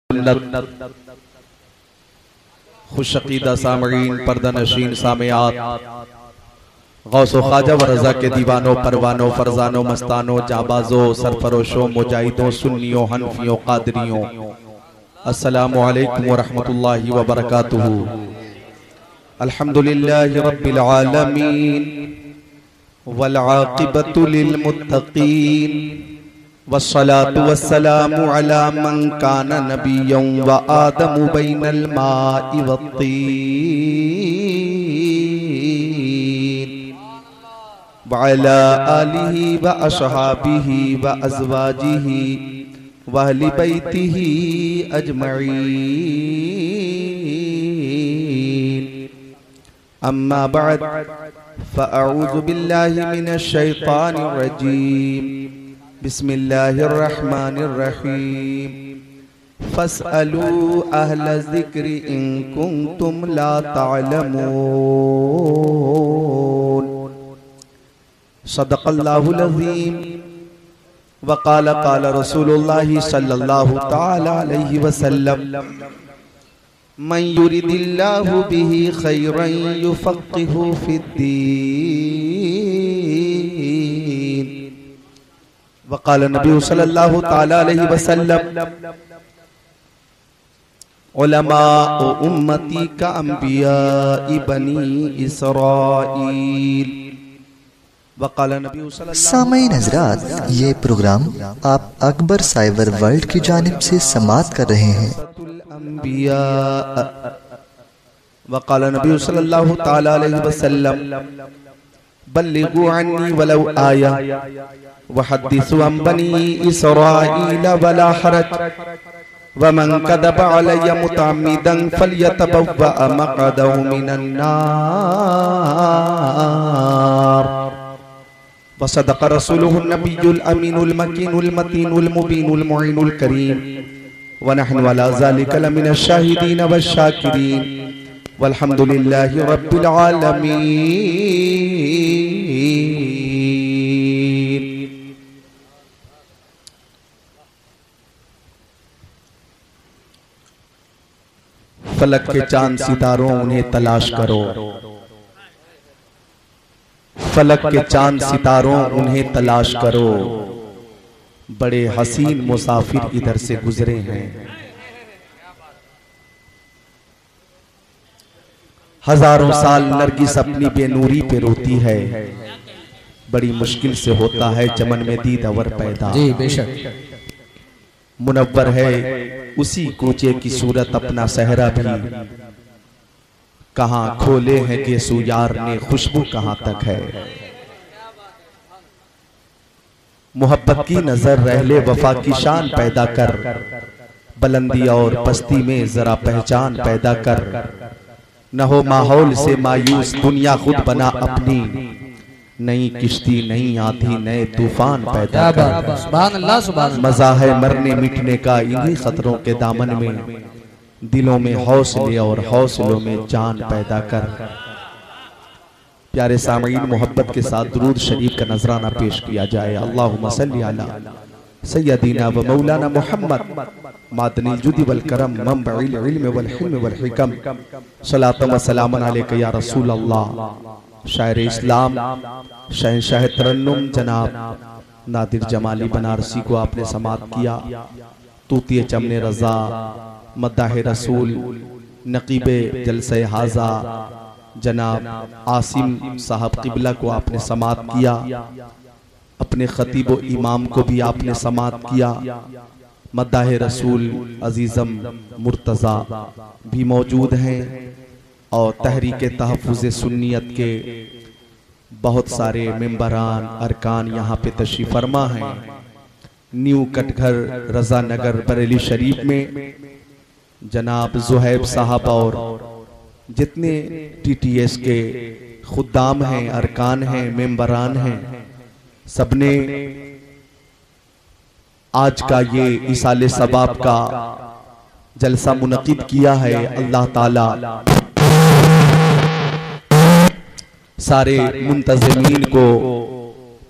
सुन्नत खुशअक़ीदा सामईन पर्दा नशीन सामियात गौसो ख्वाजा व रज़ा के दीवानों परवानों फरजानों मस्तानों जाबाजों सरफरोशों मुजाहिदों सुन्नियों हनफियों कादरियों अस्सलामु अलैकुम व रहमतुल्लाहि व बरकातुहू। अल्हम्दुलिल्लाहि रब्बिल आलमीन वल आक़िबतु लिल मुत्तक़ीन वस्सलातु वस्सलामु अला मन कान नबिय्यन व आदमु बैनल माइ वत्तीन व अला आलिहि व अस्हाबिहि व अज़वाजिहि व अहलि बैतिहि अजमईन। अम्मा बअद फ़अऊज़ु बिल्लाहि मिनश शैतानिर रजीम। बिस्मिल्लाहिर्रहमानिर्रहीम। फस्अलू अहल ज़िक्रि इन कुंतुम ला तालमून। सदक़ल्लाहुल अज़ीम। वक़ाल क़ाल रसूलुल्लाहि सल्लल्लाहु तआला अलैहि वसल्लम मन युरिदिल्लाहु बिही खैरन युफ़क़्क़िहु फ़िद्दीन। वक़ाल नबी सल्लल्लाहु तआला अलैहि वसल्लम उलमा उम्मती का अंबिया बनी इसराइल। वक़ाल नबी सामईन हज़रात, ये प्रोग्राम आप अकबर साइबर वर्ल्ड की जानिब से समाअत कर रहे हैं। वक़ाल नबी सल्लल्लाहु तआला अलैहि वसल्लम बल्लिगू अन्नी वलौ आया वहद्दिसू अन बनी इसराइल वला हरज वमन कदब अलैया मुतअम्मिदन फल्यतबव्वा मक़अदहु मिनन नार। वसदक़ रसूलुहुन नबियुल अमीनुल मकीनुल मतीनुल मुबीनुल मुईनुल करीम व नहनु अला ज़ालिका लमिनश शाहिदीन वश्शाकिरीन वल्हम्दुलिल्लाहि रब्बिल आलमीन। फलक के चांद सितारों उन्हें तलाश करो, फलक के चांद सितारों उन्हें तलाश करो। बड़े हसीन मुसाफिर इधर से गुजरे हैं। हजारों साल नरगिस अपनी बेनूरी पे रोती है। बड़ी मुश्किल से होता है चमन में दीदावर पैदा। जी बेशक। मुनव्वर है उसी कूचे की सूरत अपना सहरा भी। कहां खोले हैं कि सुयार ने खुशबू कहां तक है। मोहब्बत की नजर रहले वफा की शान पैदा कर। बुलंदी और पस्ती में जरा पहचान पैदा कर। न हो माहौल से मायूस दुनिया खुद बना अपनी। नई किश्ती नई आंधी नए तूफान पैदा कर। सुभान अल्लाह सुभान अल्लाह। मजा है मरने मिटने का इन्हीं खतरों के दामन में। दिलों में हौसले और हौसलों में जान पैदा कर। प्यारे सामईन, मोहब्बत के साथ दुरूद शरीफ का नजराना पेश किया जाए। अल्लाहुम्मा सल्ली अला सय्यदीना व मौलाना मुहम्मद मादनिल जुदी वल करम मंबइल इल्म वल हिल्म वल हिकम सलातु व सलामन अलैका या रसूल अल्लाह। शायर इस्लाम शहंशाह तरन्नुम जनाब नादिर जमाली बनारसी को आपने समाअत किया। तूतिए चमने रजा मद्दाह रसूल नकीबे जलसे हाजा जनाब आसिम साहब किबला को आपने समाअत किया। अपने खतीब व इमाम को भी आपने समाअत किया। मद्दाह रसूल अजीज़म मुर्तज़ा भी मौजूद हैं और तहरीक तहफ़्फ़ुज़ सुन्नियत के बहुत सारे मेंबरान अरकान यहाँ पे तशरीफ़ फरमा हैं। न्यू कटघर रज़ा नगर बरेली शरीफ में जनाब ज़ुहैब साहब और जितने TTS के खुद्दाम हैं अरकान हैं मेंबरान हैं सबने आज का ये इसाले सबाब का जलसा मुनक़िद किया है। अल्लाह ताला सारे मुंतज़िमीन को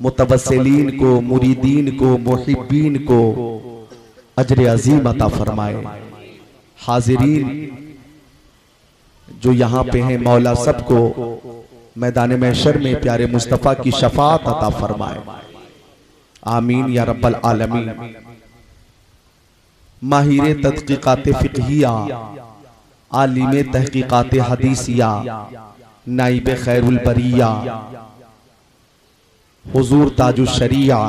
मुतवस्सिलीन को मुरीदीन को मुहिब्बीन को अजर अजीम अता फरमाए। हाजिरीन जो यहाँ पे हैं, मौला सबको मैदान महशर में प्यारे मुस्तफ़ा की शफाअत अता फरमाए, आमीन या रब्बल आलमीन। माहिर तहक़ीक़ात फ़िक़हिया, आलिम तहक़ीक़ात हदीसिया, नाइब खैरुल बरिया, हुजूर ताजुल शरिया,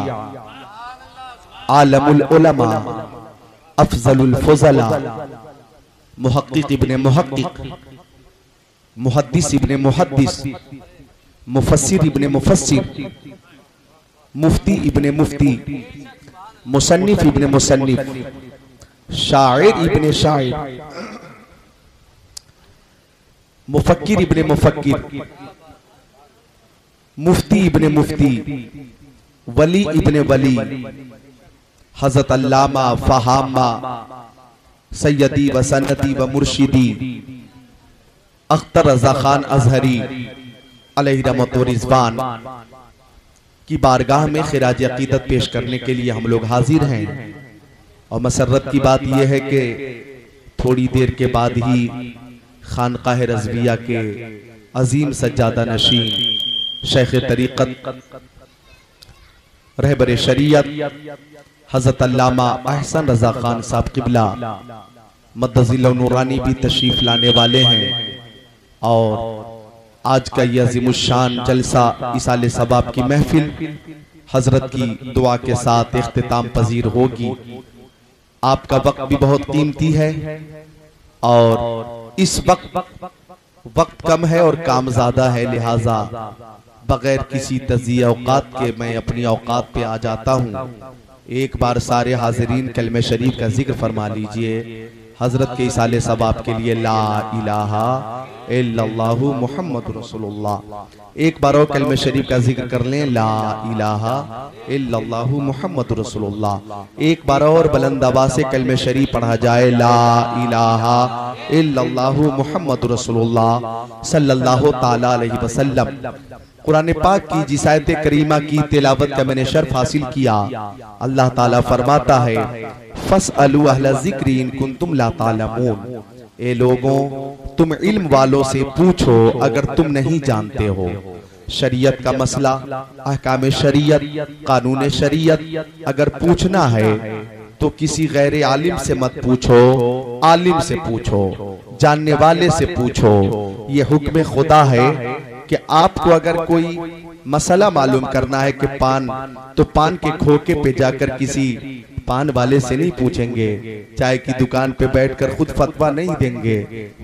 आलमुल उलमा, अफजलुल फुज़ला, मुहक्किक इब्ने मुहक्किक, मुहद्दिस इब्ने मुहद्दिस, मुफस्सिर इब्ने मुफस्सिर, मुफ्ती इब्ने मुफ्ती, मुसन्निफ इब्ने मुसन्निफ, शाइर इब्ने शाइर, मुफक्किर इब्ने मुफक्किर, मुफ्ती इब्ने मुफ्ती, वली इब्ने वली, हज़रत अल्लामा फ़हामा सैयदी व सन्नती व मुर्शिदी अख्तर रज़ा खान अज़हरी अलैहि रहमत व रिज़वान की बारगाह में खिराज अक़ीदत पेश करने के लिए हम लोग हाजिर हैं। और मसर्रत की बात यह है कि थोड़ी देर के बाद ही खानकाह रज़विया के अजीम सज्जादा नशीन शेख तरीक़त रहबर शरीयत हज़रत अल्लामा अहसन रज़ा खान साहब क़िबला मद्दज़िल्लहु नूरानी भी तशरीफ़ लाने वाले हैं। और आज का यह अज़ीमुश्शान जलसा इसाले सवाब की महफिल हज़रत की दुआ के साथ इख्तिताम पजीर होगी। आपका वक्त भी बहुत कीमती है और इस वक्त कम है और काम ज़्यादा है, लिहाजा बगैर किसी तज़िया औकात के मैं अपनी औकात पे आ जाता हूँ। एक बार सारे हाजिरीन कलमे शरीफ का जिक्र फरमा लीजिए हजरत के इसाले सवाब के लिए, ला इलाहा इल्लल्लाहु मुहम्मदुर रसूलुल्लाह। एक बार और कलमे शरीफ का जिक्र कर लें, ला इलाहा इल्लल्लाहु मुहम्मदुर रसूलुल्लाह। एक बार और बुलंद आवाज़ से कलमे शरीफ पढ़ा जाए, ला इलाहा इल्लल्लाहु मुहम्मदुर रसूलुल्लाह सल्लल्लाहु ताला अलैहि वसल्लम। कुरान पाक की जिस आयत करीमा की तिलावत का मैंने शर्फ हासिल किया, अल्लाह ताला फरमाता है, फस्अलू अहला ज़िक्रि इन कुंतुम ला तालमून। ए लोगों, तुम इल्म वालों से पूछो अगर तुम नहीं जानते हो। शरीयत का मसला, अहकाम शरीयत, कानून शरीयत अगर पूछना है तो किसी गैर आलिम से मत पूछो, आलिम से पूछो, जानने वाले से पूछो। ये हुक्म खुदा है कि आपको अगर कोई मसला मालूम करना है कि पान, तो पान के खोखे पे जाकर किसी पान वाले से नहीं पूछेंगे, चाय की दुकान पे बैठकर खुद फतवा नहीं देंगे,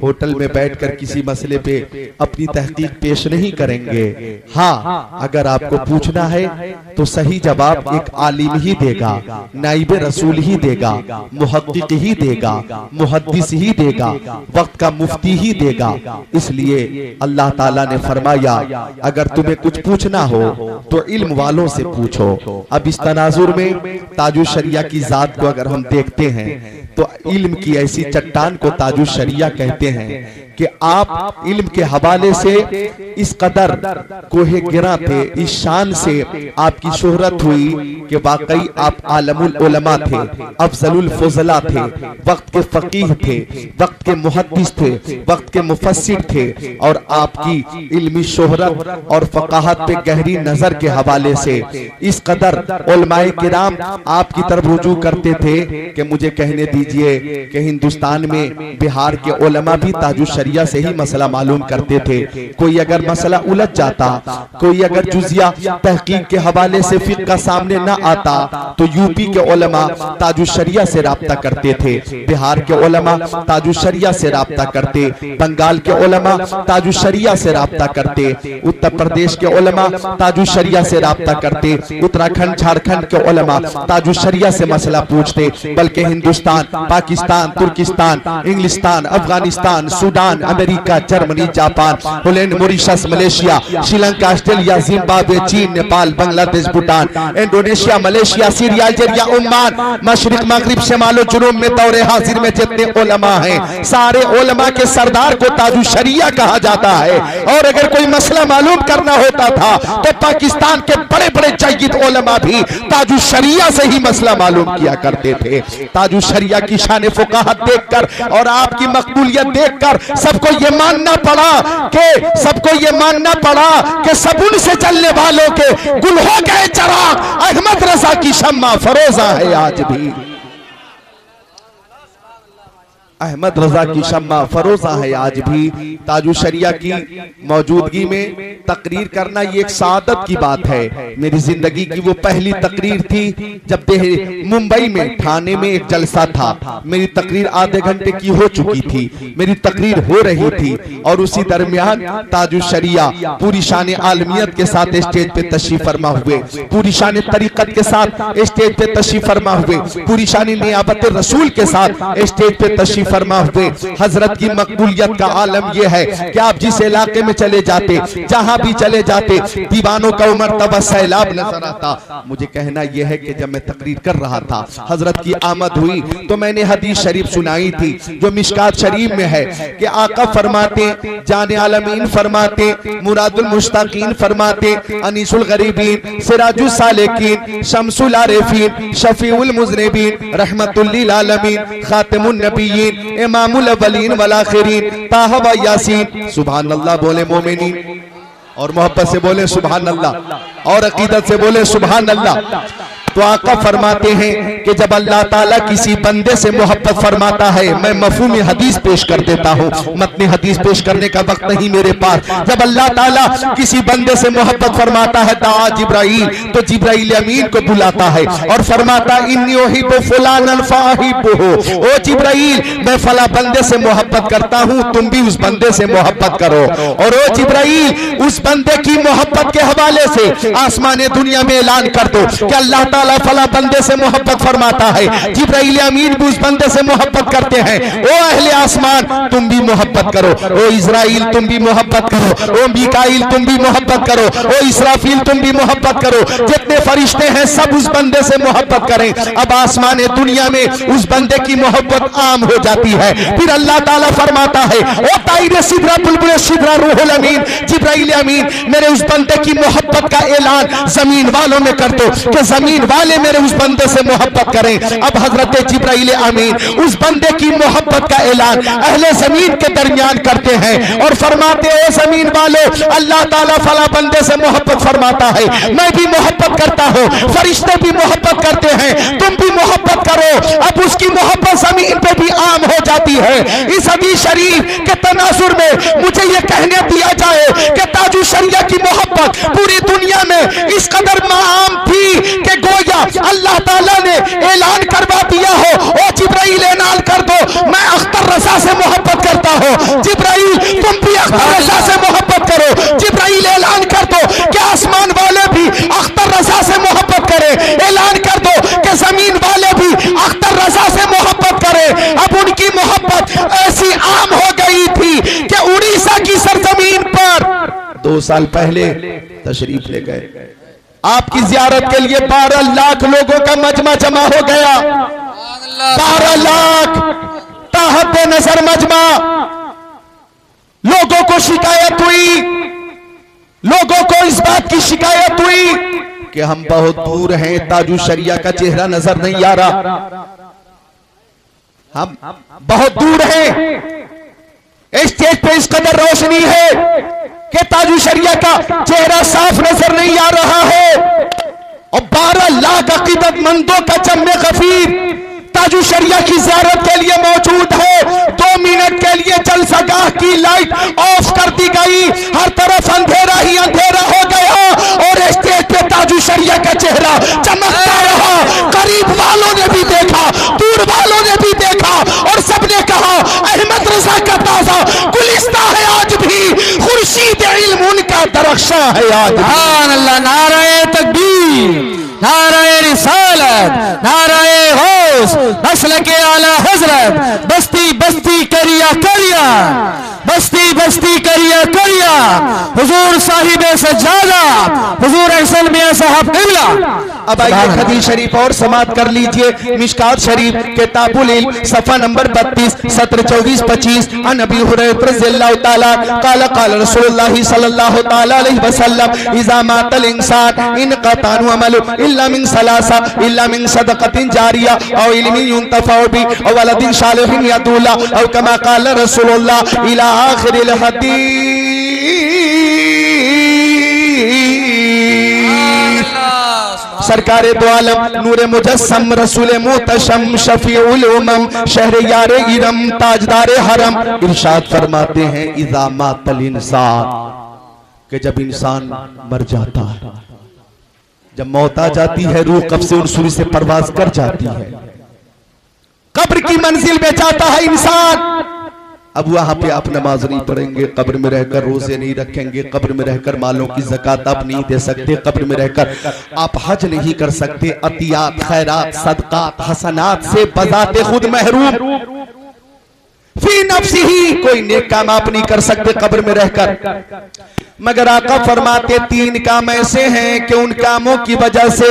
होटल में बैठकर किसी मसले पे अपनी तहकीक पेश नहीं करेंगे। हाँ, अगर आपको पूछना है तो सही जवाब एक आलिम ही देगा, नाइब रसूल ही देगा, मुहक्किक ही देगा, मुहद्दिस ही देगा, वक्त का मुफ्ती ही देगा। इसलिए अल्लाह ताला ने फरमाया, अगर तुम्हें कुछ पूछना हो तो इल्म वालों से पूछो। अब इस तनाजुर में ताजुल शरिया की जात को अगर हम देखते हैं तो इल्म की ऐसी चट्टान को ताजुल शरिया कहते हैं कि आप इल्म के हवाले से इस कदर कोहे गिरा थे, इस शान से आपकी शोहरत हुई कि वाकई आप आलमुल उलमा थे, अफजलुल फुज़ला थे, वक्त के फकीह थे, वक्त के मुहद्दिस थे, वक्त के मुफस्सिर थे। और आपकी इल्मी शोहरत और फकाहत पे गहरी नजर के हवाले से इस कदर उलमाए किराम आपकी तरफ रुजू करते थे कि मुझे कहने दीजिए कि हिंदुस्तान में बिहार के उलमा भी ताजुल शरिया से ही मसला मालूम करते थे। कोई अगर मसला उलझ जाता, कोई अगर जुजिया तहकीक के हवाले से फिक़्ह का सामने न आता तो यूपी के उलमा ताजुल शरिया से राब्ता करते थे, बिहार के उलमा ताजुल शरिया से राब्ता करते, बंगाल के उलमा ताजुल शरिया से राब्ता करते, उत्तर प्रदेश के उलमा ताजुल शरिया से राब्ता करते, उत्तराखंड झारखंड के उलमा ताजुल शरिया से मसला पूछते। बल्कि हिंदुस्तान, पाकिस्तान, तुर्किस्तान, इंग्लिस्तान, Afghanistan, Sudan, Sudan, America, Germany, Japan, Poland, Mauritius, Malaysia, Sri Lanka, Australia, Zimbabwe, चीन, Nepal, Bangladesh, Bhutan, Indonesia, Malaysia, Syria, Algeria, Oman, मशरिक, मगरिब, शमाल जुनूब में दौरे हाजिर में जितने उलमा हैं, सारे उलमा के सरदार को ताजु शरिया कहा जाता है। और अगर कोई मसला मालूम करना होता था तो पाकिस्तान के बड़े बड़े जय्यद उलमा भी ताजु शरिया से ही मसला मालूम किया करते थे। ताजु शरिया की शान फुकाहत देखकर और आपकी मकबूलियत देखकर सबको ये मानना पड़ा कि सबुन से चलने वालों के गुल हो गए चराग, अहमद रजा की शम्मा फरोजा है आज भी, अहमद रजा की शम्मा फरोजा है आज भी। ताजु शरिया की मौजूदगी में तकरीर करना ये एक सादत की बात है। मेरी जिंदगी की वो पहली तकरीर थी जब मुंबई में ठाणे में एक जलसा था। मेरी तकरीर आधे घंटे की हो चुकी थी, मेरी तकरीर हो रही थी और उसी दरमियान ताजु शरिया पूरी शान आलमियत के साथ स्टेज पे तशरीफ फरमा हुए, पूरी शान तरीकत के साथ स्टेज पे तशरीफ फरमा हुए, पूरी शान नियाबत रसूल के साथ स्टेज पे तशरीफ फरमा हुए। हजरत की मकबूलियत का आलम यह है कि आप जिस इलाके में चले जाते, जहां भी चले जाते, दीवानों का मर्तबा सैलाब नजर आता। मुझे कहना यह है कि जब मैं तकरीर कर रहा था, हजरत की आमद हुई तो मैंने हदीस शरीफ सुनाई थी जो मिशकात शरीफ में है कि आका फरमाते, जाने आलमीन फरमाते, मुरादुल मुश्ताकीन फरमाते, अनीसुल गरीबीन, सिराजुल सालिकीन, शम्सुल आरिफीन, शफीउल मुज़निबीन, रहमतुल लिल आलमीन, खातिमुन नबिय्यीन, इमामुल अव्वलीन वल आखिरीन, ताहा व यासीन। सुभान अल्लाह बोले मोमिनीन, और मोहब्बत से बोले सुभान अल्लाह, और अकीदत से बोले सुभान अल्लाह। तो आका फरमाते हैं कि जब अल्लाह ताला किसी बंदे से मोहब्बत फरमाता है, मैं मफहूम हदीस पेश कर देता हूँ, मतनी हदीस पेश करने का वक्त नहीं मेरे पास। जब अल्लाह ताला किसी बंदे से मोहब्बत फरमाता है, दाआ जिब्राइल, तो जिब्राइल अमीन को बुलाता है और फरमाता इन्नी उहिब्बु फुलानन फाहिब्बुहु, ओ जिब्राइल मैं फला बंदे से मोहब्बत करता हूँ, तुम भी उस बंदे से मोहब्बत करो। और ओ जिब्राइल उस बंदे की मोहब्बत के हवाले से आसमान दुनिया में ऐलान कर दो कि अल्लाह ताला फला बंदे से मोहब्बत फरमाता है, जिब्राइल अमीन भी उस बंदे से मोहब्बत करते हैं। ओ अहले आसमान तुम भी मोहब्बत करो, ओ इजराइल तुम भी मोहब्बत करो, ओ मिकाइल तुम भी मोहब्बत करो, ओ इसराफील तुम भी मोहब्बत करो, जितने फरिश्ते हैं सब उस बंदे से मोहब्बत करें। अब आसमान दुनिया में उस बंदे की मोहब्बत आम हो जाती है। फिर अल्लाह ताला फरमाता है, ओ ताइर सिदरा बुलबुल सिदरा रूहुल अमीन, जिब्राइल अमीन मेरे उस बंदे की मोहब्बत का ऐलान जमीन वालों में कर दो कि जमीन वाले मेरे उस बंदे से मोहब्बत करें। अब हजरत जिब्राइल अमीन उस बंदे की मोहब्बत का ऐलान अहले जमीन के दरमियान करते हैं और फरमाते हैं, जमीन वालों अल्लाह ताला फला बंदे से मोहब्बत फरमाता है, मैं भी मोहब्बत करता हूँ, फरिश्ते भी मोहब्बत करते हैं, तुम भी मोहब्बत करो। अब उसकी मोहब्बत जमीन पे भी आम हो जाती है। इस हदीस शरीफ के तनासुर में मुझे ये कहने दिया जाए कि ताजु शरिया की मोहब्बत पूरी दुनिया में इस कदर आम थी कि गोया अल्लाह ताला ने ऐलान करवा दिया हो, ओ जिब्राइल ऐलान कर दो मैं अख्तर रजा से मोहब्बत करता हूँ, जिब्राइल तुम भी अख्तर रजा से मोहब्बत करो। जिब्राइल ऐलान कर दो कि आसमान वाले भी अख्तर रजा से मोहब्बत करें, ऐलान कर दो कि जमीन वाले भी अख्तर रजा से मोहब्बत करें। अब उनकी मोहब्बत ऐसी आम हो गई थी कि उड़ीसा की सरजमीन पर 2 साल पहले तशरीफ ले गए, आपकी जियारत के लिए 12 लाख लोगों का मजमा जमा हो गया। 12 लाख ताहत नजर मजमा। लोगों को शिकायत हुई, लोगों को इस बात की शिकायत हुई कि हम बहुत दूर हैं, ताजु शरिया का चेहरा नजर नहीं आ रहा, हम बहुत दूर हैं, स्टेज पे इस कदर रोशनी है कि ताजु शरिया का चेहरा साफ नजर नहीं आ रहा है। और 12 लाख अकीदतमंदों का जम्मे गफीर ताजु शरिया की ज़ियारत के लिए मौजूद है। 2 मिनट के लिए जलसागाह की लाइट ऑफ कर दी गई, हर तरफ अंधेरा ही अंधेरा हो गया और स्टेज पे ताजु शरिया का चेहरा चमकता रहा। करीब वालों ने भी देखा, दूर वालों ने भी देखा और सबने कहा अहमद रजा का ताजा गुलिस्ता है आज भी, खुर्शीद इल्म उनका दरख्शा है आज। अल्लाह, नाराए तकबीर, नाराए रिसालत, नाराए गौस, मसलके आला हजरत, बस्ती बस्ती करिया करिया, बस्ती बस्ती करिया करिया हुजूर साहिब सज्जादा हुजूर अहसन मियां साहब किबला। अब आइए हदीस शरीफ और समाप्त कर लीजिए। मिशकात शरीफ किताबुल इल्म सफ़ा नंबर 32 सत्र 24 25 अन अबी हुरैरा रज़ियल्लाहु ताला क़ाल क़ाल रसूलुल्लाह सल्लल्लाहु ताला अलैहि वसल्लम इज़ा मातल इंसान इनक़ता अमलु इल्ला मिन सलासा इल्ला मिन सदक़तिन जारिया औ इल्मिन युंतफ़अ बि औ वलदिन सालिहिन यदुला औ कमा क़ाल रसूलुल्लाह इला आखिरिल हदीस। सरकारे दो आलम नूरे मुजस्सम रसूल मुतशम शफीउल उमम शहर यारे इरम ताजदारे हरम इरशाद फरमाते हैं इज़ा मातल इंसान, कि जब इंसान मर जाता है, जब मौत आ जाती है, रूह कब्ज़ से उसूरी से परवाज कर जाती है, कब्र की मंजिल में जाता है इंसान। अब वहां पे आप नमाज नहीं पढ़ेंगे, कब्र में रहकर रोजे नहीं रखेंगे, कब्र में रहकर मालों की ज़कात आप नहीं दे सकते, कब्र में रहकर आप हज नहीं कर सकते, अतियात खैरात सदकात हसनात से बजाते खुद महरूम, फी नफ्सिही कोई नेक काम आप नहीं कर सकते कब्र में रहकर। मगर आका फरमाते तीन काम ऐसे हैं कि उन कामों की वजह से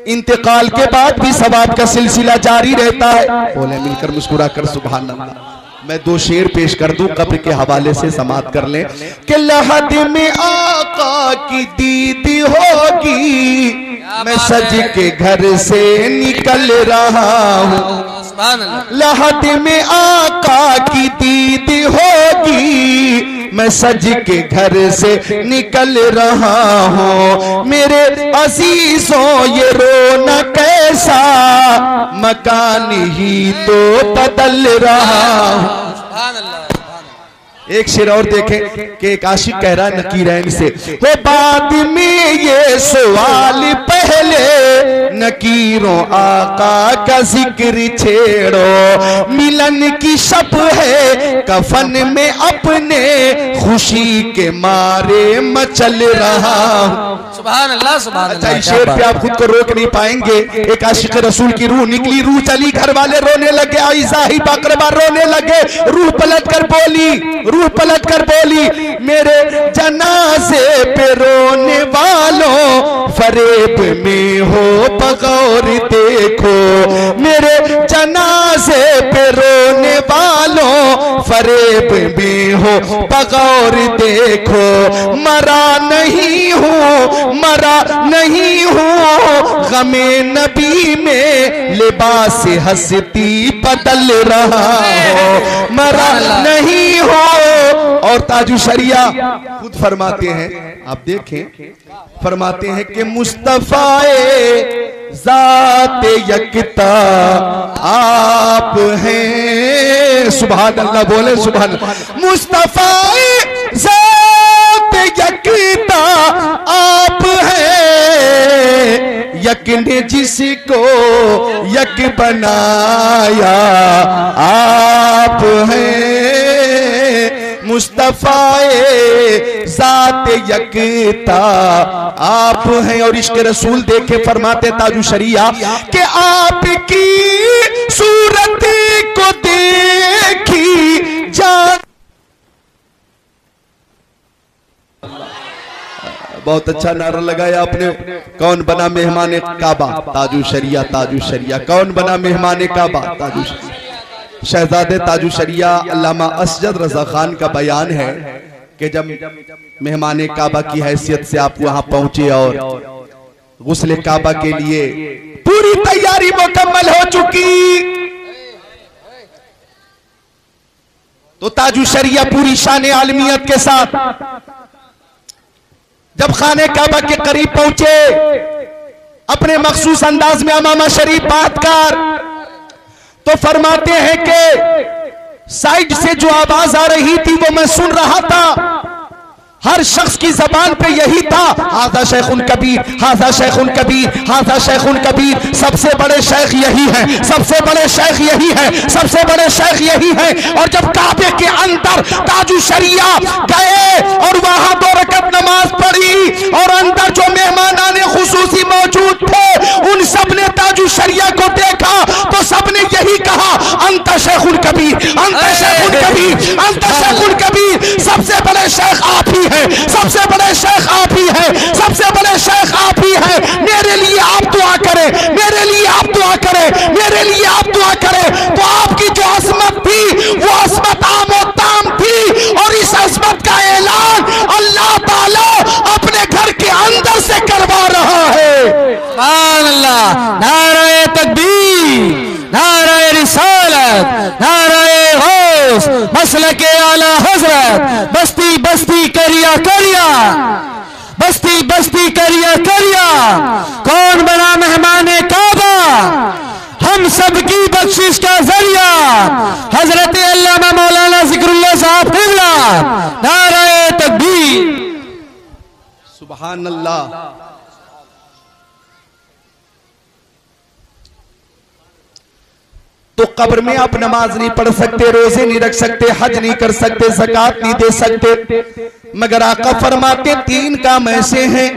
इंतकाल के बाद भी सवाब का सिलसिला जारी रहता है। बोले मिलकर मुस्कुरा कर सुभान अल्लाह। मैं दो शेर पेश कर दूं कब्र के हवाले से समाप्त कर लें कि लहद में आका की दीदी होगी, मैं सज के घर से निकल रहा हूँ। लहद में आका की दीदी होगी, मैं सज के घर से निकल रहा हूँ। मेरे अजीजों ये रोना कैसा, मकान ही तो बदल रहा हूँ। एक शेर और देखें कि एक आशिक कह रहा है नकीरैन से, हो बाद में ये सवाल पहले नकीरों आका का जिक्र छेड़ो, मिलन की शब है कफन में अपने खुशी के मारे मचल रहा हूँ। सुभान अल्लाह सुभान अल्लाह। अच्छा इस शेर पे आप खुद को रोक नहीं पाएंगे। एक आशिक रसूल की रूह निकली, रूह चली, घर वाले रोने लगे, आइज़ा ही बाकरबा रोने लगे, रूह पलट कर बोली, रूह पलट कर बोली मेरे जनाजे पे रोने वालों फरेब में हो बगौर देखो, मेरे जनाजे पे रोने वालों फरेब में हो बगौर देखो, मरा नहीं हूँ मरा नहीं हूँ गमे नबी में लिबास हस्ती बदल रहा हो, मरा नहीं हो। और ताजु शरिया खुद फरमाते हैं, आप देखें, फरमाते हैं कि मुस्तफाए ज़ात यकता आप हैं। सुभान अल्लाह बोले सुभान अल्लाह। मुस्तफाए ज़ात यकता आप हैं, यक ने जिसको यक बनाया आप हैं। मुस्तफाए ज़ात यकता आप हैं। और इश्क़ रसूल देखे फरमाते ताजु शरिया कि आपकी सूरत को देखी जान। बहुत अच्छा नारा लगाया आपने। कौन बना मेहमान काबा, ताजु शरिया ताजु शरिया। कौन बना मेहमान काबा, ताजु शरिया। शहजादे ताजु शरिया अल्लामा असजद रजा खान का बयान है कि जब मेहमान काबा की हैसियत से आप वहां पहुंचे और गुस्ल काबा के लिए पूरी तैयारी मुकम्मल हो चुकी, तो ताजु शरिया पूरी शान आलमियत के साथ जब खाने काबा के करीब पहुंचे, अपने मखसूस अंदाज में अमामा शरीफ बात कर, तो फरमाते हैं कि साइड से जो आवाज आ रही थी वो मैं सुन रहा था, हर शख्स की जबान पे यही था, हाज़ा शेखुन कबीर, हाज़ा शेखुन कबीर, हाज़ा शेखुन कबीर। सबसे बड़े शेख यही हैं, सबसे बड़े शेख यही हैं, सबसे बड़े शेख यही हैं। और जब काबे के अंदर ताजु शरिया गए और वहां 2 रकअत नमाज पढ़ी और अंदर जो मेहमान आने खुसूसी मौजूद थे, उन सब ने ताजु शरिया को देखा तो सबने यही कहा, अंत शेखुल कबीर, अंत शेखुल कबीर, अंत शेखुल कबीर। सबसे बड़े शेख आप ही हैं, सबसे बड़े शेख आप ही हैं, सबसे बड़े शेख आप ही हैं। मेरे लिए आप दुआ करें, मेरे लिए आप दुआ करें, मेरे लिए आप दुआ करें। तो आपकी जो असमत थी वो असमत आम और ताम थी, और इस असमत का ऐलान अल्लाह ताला अपने घर के अंदर से करवा रहा है। सुभान अल्लाह, नारे तकबीर, नारे रिसालत, नारे गौस, मसलके आला हजरत। बस्ती बस्ती करिया करिया, बस्ती बस्ती करिया करिया। कौन बना मेहमाने काबा, हम सबकी बख्शिश का जरिया। हजरत अल्लामा मौलाना जिक्रुल्लाह साहब क़िबला, नारे तकबीर। सुभान अल्लाह। तो कब्र में आप नमाज नहीं पढ़ सकते, रोजे नहीं रख सकते, हज नहीं कर सकते, ज़कात नहीं दे सकते, मगर आका फरमाते तीन काम ऐसे हैं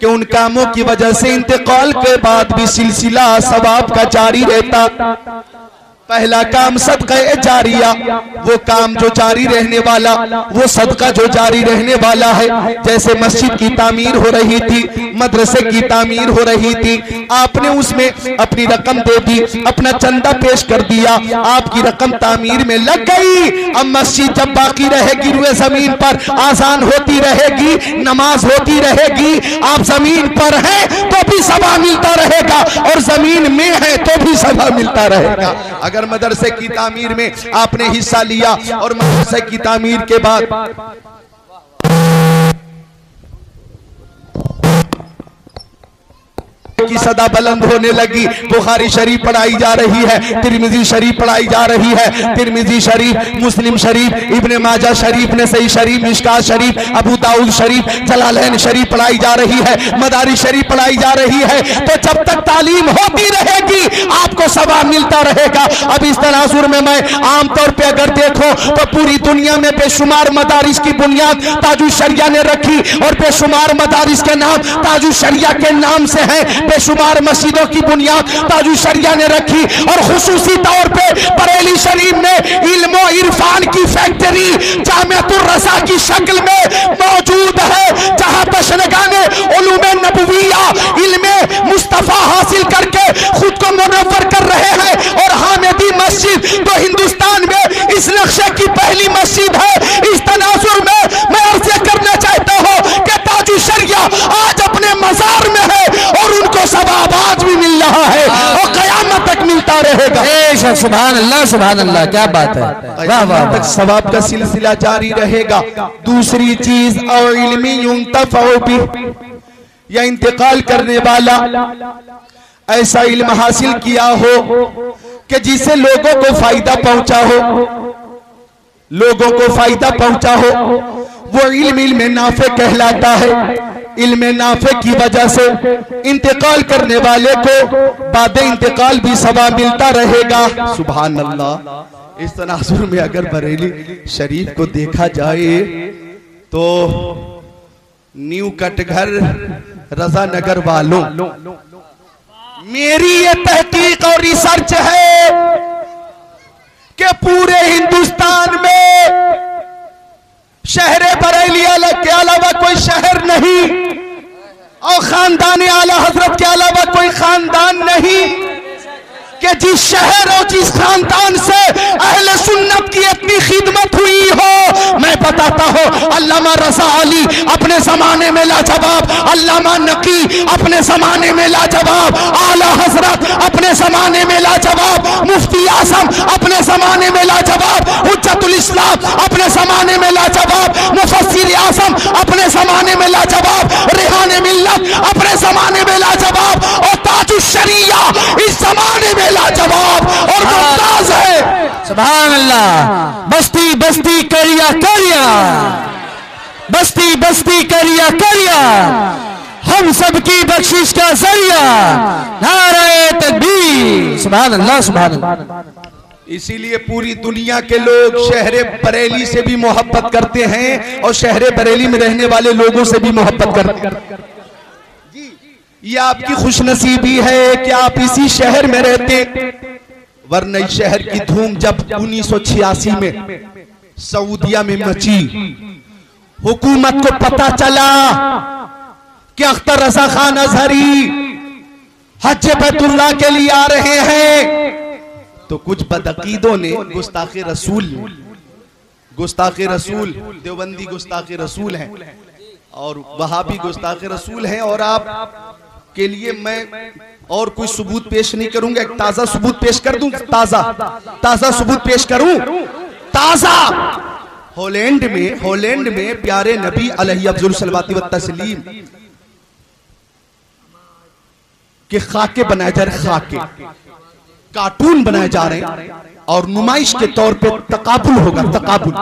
कि उन कामों की वजह से इंतकाल के बाद भी सिलसिला सवाब का जारी रहता। पहला काम सदका जारिया, वो काम जो जारी रहने वाला, वो सदका जो जारी रहने वाला है। जैसे मस्जिद की तामीर हो रही थी, मदरसे की तामीर हो रही थी, आपने उसमें अपनी रकम दे दी, अपना चंदा पेश कर दिया, आपकी रकम तामीर में लग गई। अब मस्जिद जब बाकी रहेगी रुए जमीन पर, आजान होती रहेगी, नमाज होती रहेगी, आप जमीन पर हैं तो भी सवा मिलता रहेगा, और जमीन में है तो भी सवा मिलता रहेगा। अगर मदरसे की तामीर में आपने हिस्सा लिया और मदरसे की तामीर के बाद की सदा बुलंद होने लगी, बुखारी शरीफ पढ़ाई जा रही है, तिरमिजी शरीफ पढ़ाई जा रही है, तिरमिजी शरीफ, मुस्लिम शरीफ, इब्ने माजा शरीफ, नसई शरीफ, मिशकात शरीफ, अबू दाऊद शरीफ, जलालैन शरीफ पढ़ाई जा रही है, मदारी शरीफ पढ़ाई जा रही है। तो जब तक तालीम होती रहेगी आपको सवाब मिलता रहेगा। अब इस तनाजुर में मैं आमतौर पर अगर देखो तो पूरी दुनिया में बेशुमार मदारिस की बुनियाद ताजुल शरिया ने रखी, और बेशुमार मदारिस के नाम ताजुल शरिया के नाम से है, बेशुमार मस्जिदों की बुनियाद ताजुल शरिया ने रखी। और खुसूसी तौर पे बरेली शरीफ में इल्म और इरफान की फैक्ट्री जामिअतुर रज़ा की शक्ल में मौजूद है, जहां तशनगाने उलूम नबविया इल्म मुस्तफा हासिल करके खुद को मुनव्वर कर रहे हैं। और हामिदी मस्जिद तो हिंदुस्तान में इस नक्शे की पहली मस्जिद है। इस तनाजुर में मैं अर्ज़ करना चाहता हूं कि ताजुल शरिया आज अपने मज़ार में है, और उनको सवाब आज भी मिल रहा है और क़यामत तक मिलता रहेगा। सुभान अल्लाह, सुभान अल्लाह, क्या बात है, वाह वाह, तक सवाब का सिलसिला जारी रहेगा। दूसरी चीज और इल्मी युंतफ़अ बिह, या इंतकाल करने वाला ऐसा इल्म हासिल किया हो कि जिससे लोगों को फायदा पहुंचा हो, लोगों को फायदा पहुंचा हो, वो इल्म नाफे कहलाता है। इल्म नाफे की वजह से इंतकाल करने वाले को बाद इंतकाल भी सवाब मिलता रहेगा। सुभान अल्लाह। इस तनाजुर में अगर बरेली शरीफ को देखा जाए तो न्यू कटघर रजा नगर वालों, मेरी ये तहकीक और रिसर्च है कि पूरे हिंदुस्तान में शहर बरेली के अलावा कोई शहर नहीं, और खानदान आला हजरत के अलावा कोई खानदान नहीं कि जिस शहर और जिस खानदान से अहले सुन्नत की इतनी खिदमत हुई हो। मैं बताता हूँ, अल्लामा रज़ा अली अपने जमाने में लाजवाब, अल्लामा नकी अपने जमाने में लाजवाब, आला हजरत अपने जमाने में लाजवाब, मुफ्ती आजम अपने जमाने में लाजवाब, हुज्जतुल इस्लाम अपने जमाने में लाजवाब, मुफस्सिर आजम अपने जमाने में लाजवाब, रिहाने मिल्लत अपने जमाने में लाजवाब, और ताजुल शरिया इस जमाने में लाजवाब और मुमताज है। सुभान अल्लाह। बस्ती बस्ती करिया करिया, बस्ती बस्ती करिया करिया, हम सबकी बख्शिश का जरिया, नारे तकबीर। सुभान अल्लाह, सुभान अल्लाह। इसीलिए पूरी दुनिया के लोग शहर बरेली से भी मोहब्बत करते हैं, और शहर बरेली में रहने वाले लोगों से भी मोहब्बत करते हैं। ये आपकी खुशनसीबी है कि आप इसी शहर में रहते। वरना इस शहर की धूम जब 1986 में सऊदिया में मची, हुकूमत को पता चला कि अख्तर रजा खान अजहरी हज बैतुल्लाह के लिए आ रहे हैं, तो कुछ बदअकीदों ने गुस्ताखे रसूल देवबंदी गुस्ताखे रसूल हैं और वहाबी गुस्ताखे रसूल हैं। और आप के लिए मैं और कोई सबूत पेश नहीं करूंगा, एक ताजा सबूत पेश कर दूं, ताजा सबूत पेश करूं, ताजा। हॉलैंड में प्यारे नबी अलैहि अफज़लुल सलावत व तस्लीम के खाके बनाए जा रहे, कार्टून बनाए जा रहे हैं और नुमाइश के तौर पे तकाबुल होगा, तकाबुल।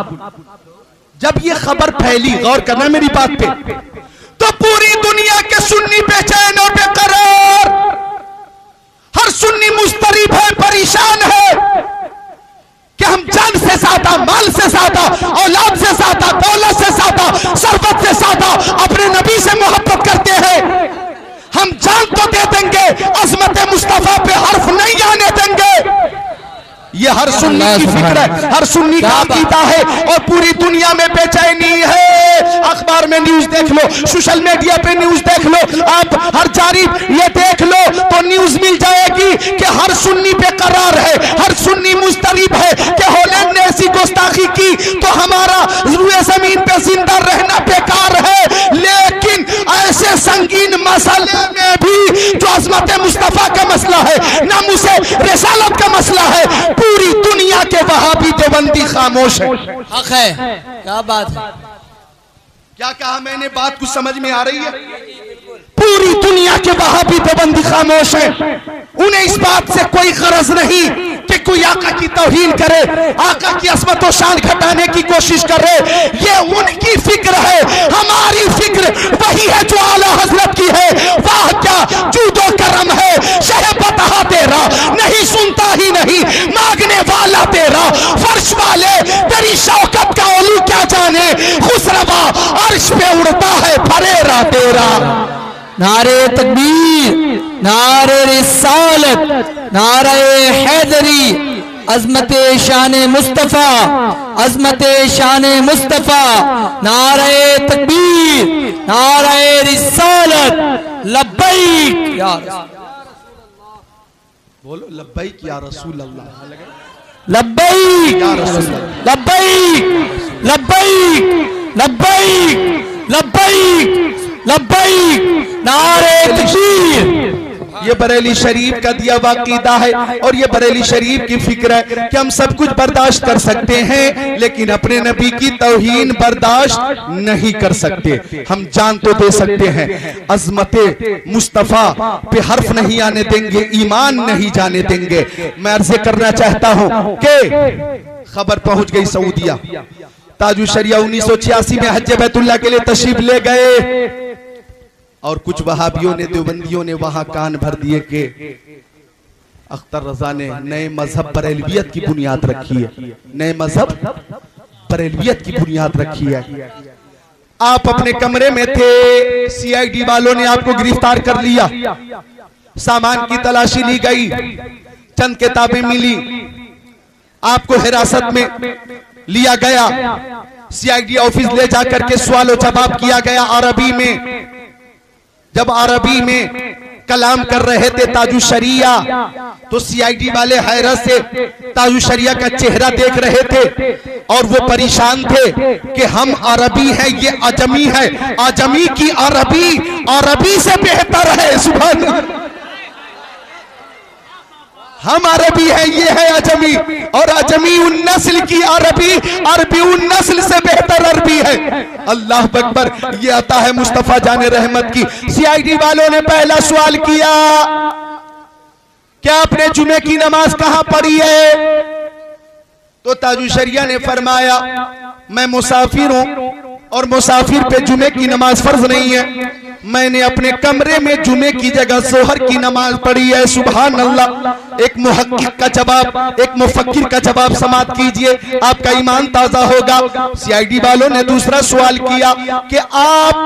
जब ये खबर फैली, गौर करना मेरी बात पे, तो पूरी दुनिया के सुन्नी बेचैन और बेकरार, हर सुन्नी मुस्तरीब है, परेशान है कि हम जान से ज्यादा, माल से ज्यादा, औलाद से ज्यादा, दौलत से ज्यादा, सरबत से ज्यादा अपने नबी से मोहब्बत करते हैं। हम जान तो दे देंगे, अज़मत मुस्तफा पे हर्फ नहीं आने देंगे। ये हर सुन्नी की फिक्र है, हर सुन्नी का अकीदा है और पूरी दुनिया में बेचैनी है। अखबार में न्यूज देख लो, सोशल मीडिया पे न्यूज देख लो, आप हर जानिब ये देख लो तो न्यूज मिल जाएगी कि हर सुन्नी बेकरार है, हर सुन्नी मुस्तरीब है कि हॉलैंड ने ऐसी गुस्ताखी की तो हमारा रुए जमीन पे जिंदा रहना बेकार है। लेकिन ऐसे संगीन मसले में भी जो अज़मत मुस्तफा का मसला है, नामुसे रिसालत का मसला है, पूरी दुनिया के वहाबी देवबंदी खामोश है। हक है, क्या बात है, क्या कहा मैंने, बात कुछ समझ में आ रही है? पूरी दुनिया के वहाबी देवबंदी खामोश है। उन्हें इस बात से कोई गरज नहीं कि कोई आका की तौहीन करे, आका की अस्मत और शान घटाने की कोशिश करे। ये उनकी फिक्र है, हमारी फिक्र वही है जो आला हजरत की है। वाह क्या जूदो करम है, शह बता तेरा, नहीं सुनता ही नहीं मांगने वाला तेरा, फर्श वाले तेरी शौकत का ओलू क्या जाने, खुसरवा अर्श पे उड़ता है फरेरा तेरा। नारे तकबीर, नारे रिसालत, नारे हैदरी, अज़मत शान मुस्तफ़ा, अज़मत शान मुस्तफ़ा, नारे तकबीर, नारे रिसालत, लब्बैक या बोलो, लब्बैक या रसूल अल्लाह, लब्बैक या रसूल अल्लाह, लब्बैक, लब्बैक, लब्बैक, लब्बैक, लब्बैक, नारे तकबीर। ये बरेली शरीफ का दिया वाक़ीदा है और ये बरेली शरीफ की फिक्र है कि हम सब कुछ बर्दाश्त कर सकते हैं लेकिन अपने नबी की तौहीन बर्दाश्त नहीं कर सकते। हम जान तो दे सकते हैं, अज़मत मुस्तफ़ा पे हर्फ नहीं आने देंगे, ईमान नहीं जाने देंगे। मैं अर्ज़ करना चाहता हूं कि खबर पहुंच गई सऊदिया, ताजु शरिया 1986 में हज बैतुल्लाह के लिए तशरीफ ले गए और कुछ वहाबियों ने, देवबंदियों ने वहां कान भर दिए कि अख्तर रजा ने नए मजहब बरेलवियत की बुनियाद रखी है, नए मजहब बरेलवियत की बुनियाद रखी है। आप अपने कमरे में थे, सीआईडी वालों ने आपको गिरफ्तार कर लिया, सामान की तलाशी ली गई, चंद किताबें मिली, आपको हिरासत में लिया गया, सीआईडी ऑफिस ले जाकर के सवाल जवाब किया गया अरबी में। जब अरबी में कलाम कर रहे थे ताजु शरिया तो सीआईडी वाले हैरत से ताजु शरिया का चेहरा देख रहे थे और वो परेशान थे कि हम अरबी हैं, ये अजमी है, अजमी की अरबी अरबी से बेहतर है। सुभान, हम अरबी हैं, ये है अजमी, और अजमी उन नस्ल की अरबी, अरबी उन नस्ल से बेहतर अरबी है। अल्लाह अकबर, ये आता है मुस्तफा जाने रहमत की। सीआईडी वालों ने पहला सवाल किया, क्या आपने जुमे की नमाज कहां पढ़ी है? तो ताजु शरिया ने फरमाया, मैं मुसाफिर हूं और मुसाफिर पे जुमे की नमाज फर्ज नहीं है, मैंने अपने कमरे में जुमे की जगह जोहर की नमाज पढ़ी है। सुभान अल्लाह। एक मुहक्किक का जवाब, एक मुफक्किर का जवाब समात कीजिए, आपका ईमान ताजा होगा। सीआईडी वालों ने दूसरा सवाल किया कि आप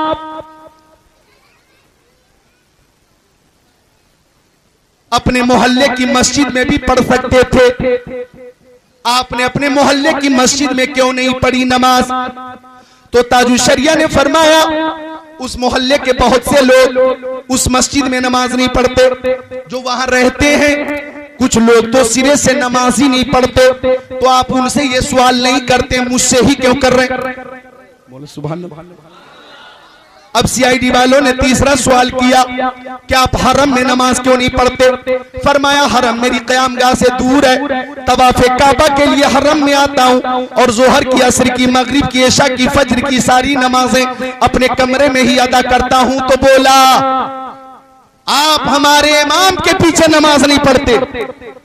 अपने मोहल्ले की मस्जिद में भी पढ़ सकते थे, आपने अपने मोहल्ले की मस्जिद में क्यों नहीं पढ़ी नमाज? तो ताजुशरिया ने फरमाया उस मोहल्ले के बहुत से लोग उस मस्जिद में नमाज नहीं पढ़ते, जो वहां रहते हैं कुछ लोग तो सिरे से नमाज ही नहीं पढ़ते, तो आप उनसे ये सवाल नहीं करते, मुझसे ही क्यों कर रहे हैं? बोलो सुभान अल्लाह। अब सीआईडी वालों ने तीसरा सवाल किया कि आप हरम में नमाज क्यों नहीं पढ़ते? फरमाया हरम मेरी क़यामगाह से दूर है, तवाफ़े काबा के लिए हरम में आता हूँ और जोहर की, असर की, मगरिब की, इशा की, फज्र की सारी नमाजें अपने कमरे में ही अदा करता हूँ। तो बोला आप हमारे इमाम के पीछे नमाज नहीं पढ़ते?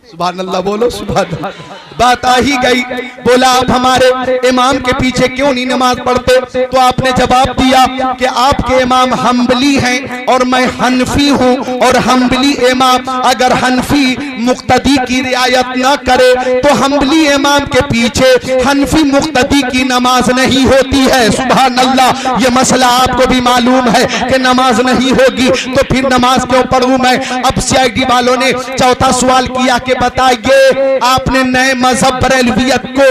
सुभान अल्लाह, बोलो सुभान अल्लाह। बात आ ही गई, बोला आप हमारे इमाम के पीछे क्यों नहीं नमाज पढ़ते? तो आपने जवाब दिया कि आपके इमाम हम्बली हैं और मैं हनफी हूं, और हम्बली इमाम अगर हनफी मुक्तदी की रियायत न करे तो हम्बली इमाम के पीछे हनफी मुक्तदी की नमाज नहीं होती है। सुभान अल्लाह, ये मसला आपको भी मालूम है कि नमाज नहीं होगी, तो फिर नमाज क्यों पढ़ूं मैं? अब सीआईडी वालों ने चौथा सवाल किया कि बताइए आपने नए मजहब बरेलवियत को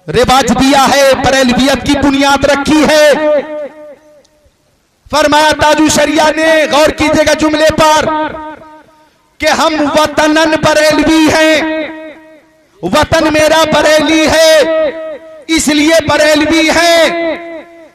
रिवाज दिया है, बरेलवियत की बुनियाद रखी है। फरमाया ताजुशरिया ने, गौर कीजिएगा जुमले पर, कि हम वतनन बरेलवी हैं, वतन मेरा बरेली है इसलिए बरेलवी है,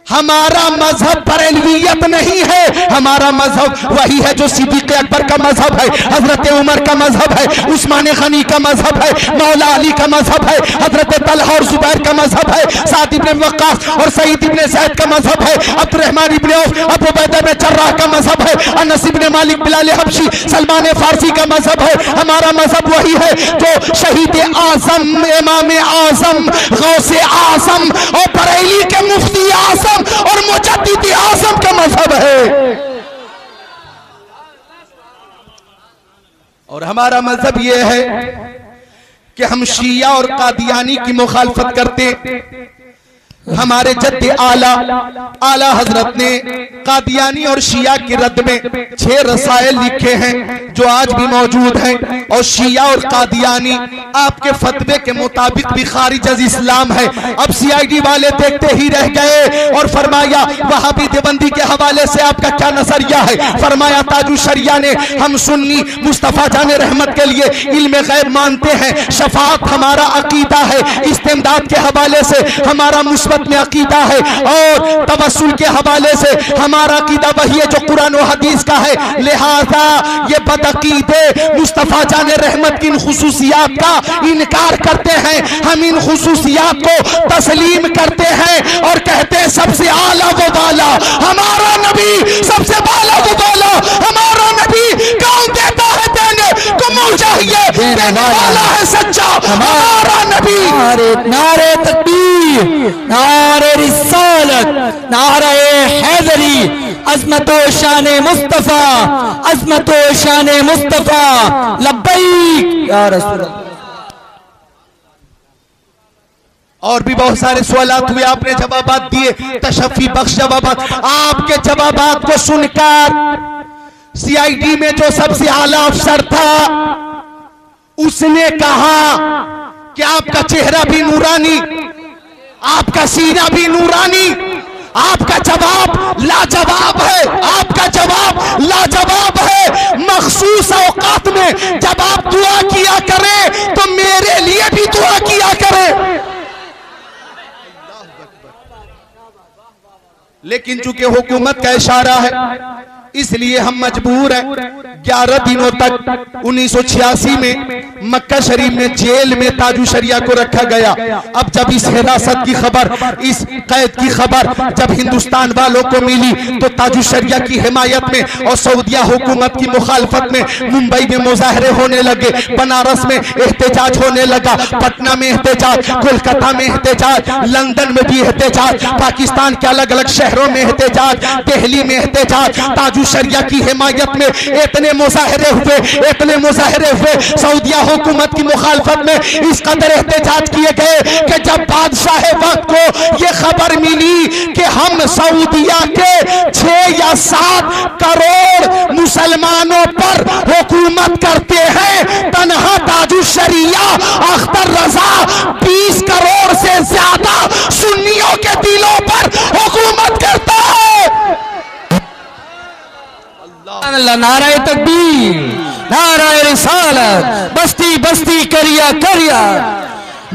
हमारा मजहब बरेलवियत नहीं है, हमारा मजहब वही है जो सिद्दीक़ अकबर का मजहब है, हजरत उमर का मजहब है, उस्मान गनी का मजहब है, मौला अली का मजहब है, हजरत तलहा और जुबैर का मजहब है, साद इब्न वक्कास और सईद इब्न ज़ैद का मजहब है, Abdurrahman ibn Auf, Abu Ubaidah ibn Jarrah का मजहब है, अनस इब्न मालिक, बिलाल हबशी, सलमान फारसी का मजहब है। हमारा मजहब वही है जो शहीद आजम, इमाम आजम, गौसे आजम और बरेली के मुफ्ती आजम और मुजद्दिद आज़म का मजहब है। और हमारा मजहब यह है कि हम शिया और कादियानी की मुखालफत करते। हमारे जद्दे आला हजरत ने कादियानी और शिया के रद्द में 6 रसायल लिखे हैं जो आज भी मौजूद हैं, और शिया और कादियानी आपके फतवे के मुताबिक भी खारिज अज इस्लाम है। अब सीआईडी वाले देखते ही रह गए और फरमाया वहाबी देवबंदी के हवाले से आपका क्या नजरिया है? फरमाया ताजुशरिया ने, हम सुन्नी मुस्तफा जाने रहमत के लिए इल्म गैब मानते हैं, शफाअत हमारा अकीदा है, इस्तिमदाद के हवाले से हमारा मुस्बत में अकीदा है, और तवस्सुल के हवाले से हमारा अकीदा वही है जो कुरान और हदीस का है। लिहाजा ये बदअकीदे मुस्तफा जाने रहमत की इन खुसूसियात का इनकार करते हैं, हम इन खुसूसियात को तस्लीम करते हैं और कहते हैं सबसे आला वो वाला हमारा नबी, सबसे वाला वो वाला हमारा नबी। कौन देता है देने को मुंह चाहिए, देने वाला है सच्चा हमारा नबी। नारे तकबीर, नारे रिसालत, नारे हैदरी, अज़मत व शान मुस्तफा, अज़मत व शान मुस्तफा, लब्बैक या रसूल अल्लाह। और भी बहुत सारे सवालात हुए, आपने जवाबात दिए, तशफ़ी बख्श जवाबात। आपके जवाबात को सुनकर सीआईडी में जो सबसे आला अफसर था उसने कहा कि आपका चेहरा भी नूरानी, आपका सीना भी नूरानी, आपका जवाब लाजवाब है, आपका जवाब लाजवाब है। मखसूस औकात में जब आप दुआ किया करें तो मेरे लिए भी दुआ किया करें। लेकिन चूंकि हुकूमत का इशारा है इसलिए हम मजबूर हैं। 11 दिनों तक 1986 में मक्का शरीफ में जेल में ताजुशरिया को रखा गया। अब जब इस हिरासत की खबर, इस कैद की खबर जब हिंदुस्तान वालों को मिली तो ताजुशरिया की हिमायत में और सऊदिया हुकूमत की मुखालफत में मुंबई में मुजाहरे होने लगे, बनारस में एहतजाज होने लगा, पटना में एहतजाज, कोलकाता में एहतजाज, लंदन में भी एहतजाज, पाकिस्तान के अलग अलग शहरों में एहतजाज, दिल्ली में एहतजाज। ताजुशरिया की हिमायत में इतने मुजाहरे हुए, इतने मुजाहरे हुए, सऊदिया हुकूमत की मुखालफत में इस कदर एहतजाज किए गए कि जब बादशाह वक्त को यह खबर मिली कि हम सऊदिया के 6 या 7 करोड़ मुसलमानों पर हुकूमत दिया। अख्तर रजा 20 करोड़ से ज्यादा सुन्नियों के दिलों पर हुकूमत करता है। नाराए तकबीर, नाराए रिसालत, बस्ती बस्ती करिया करिया,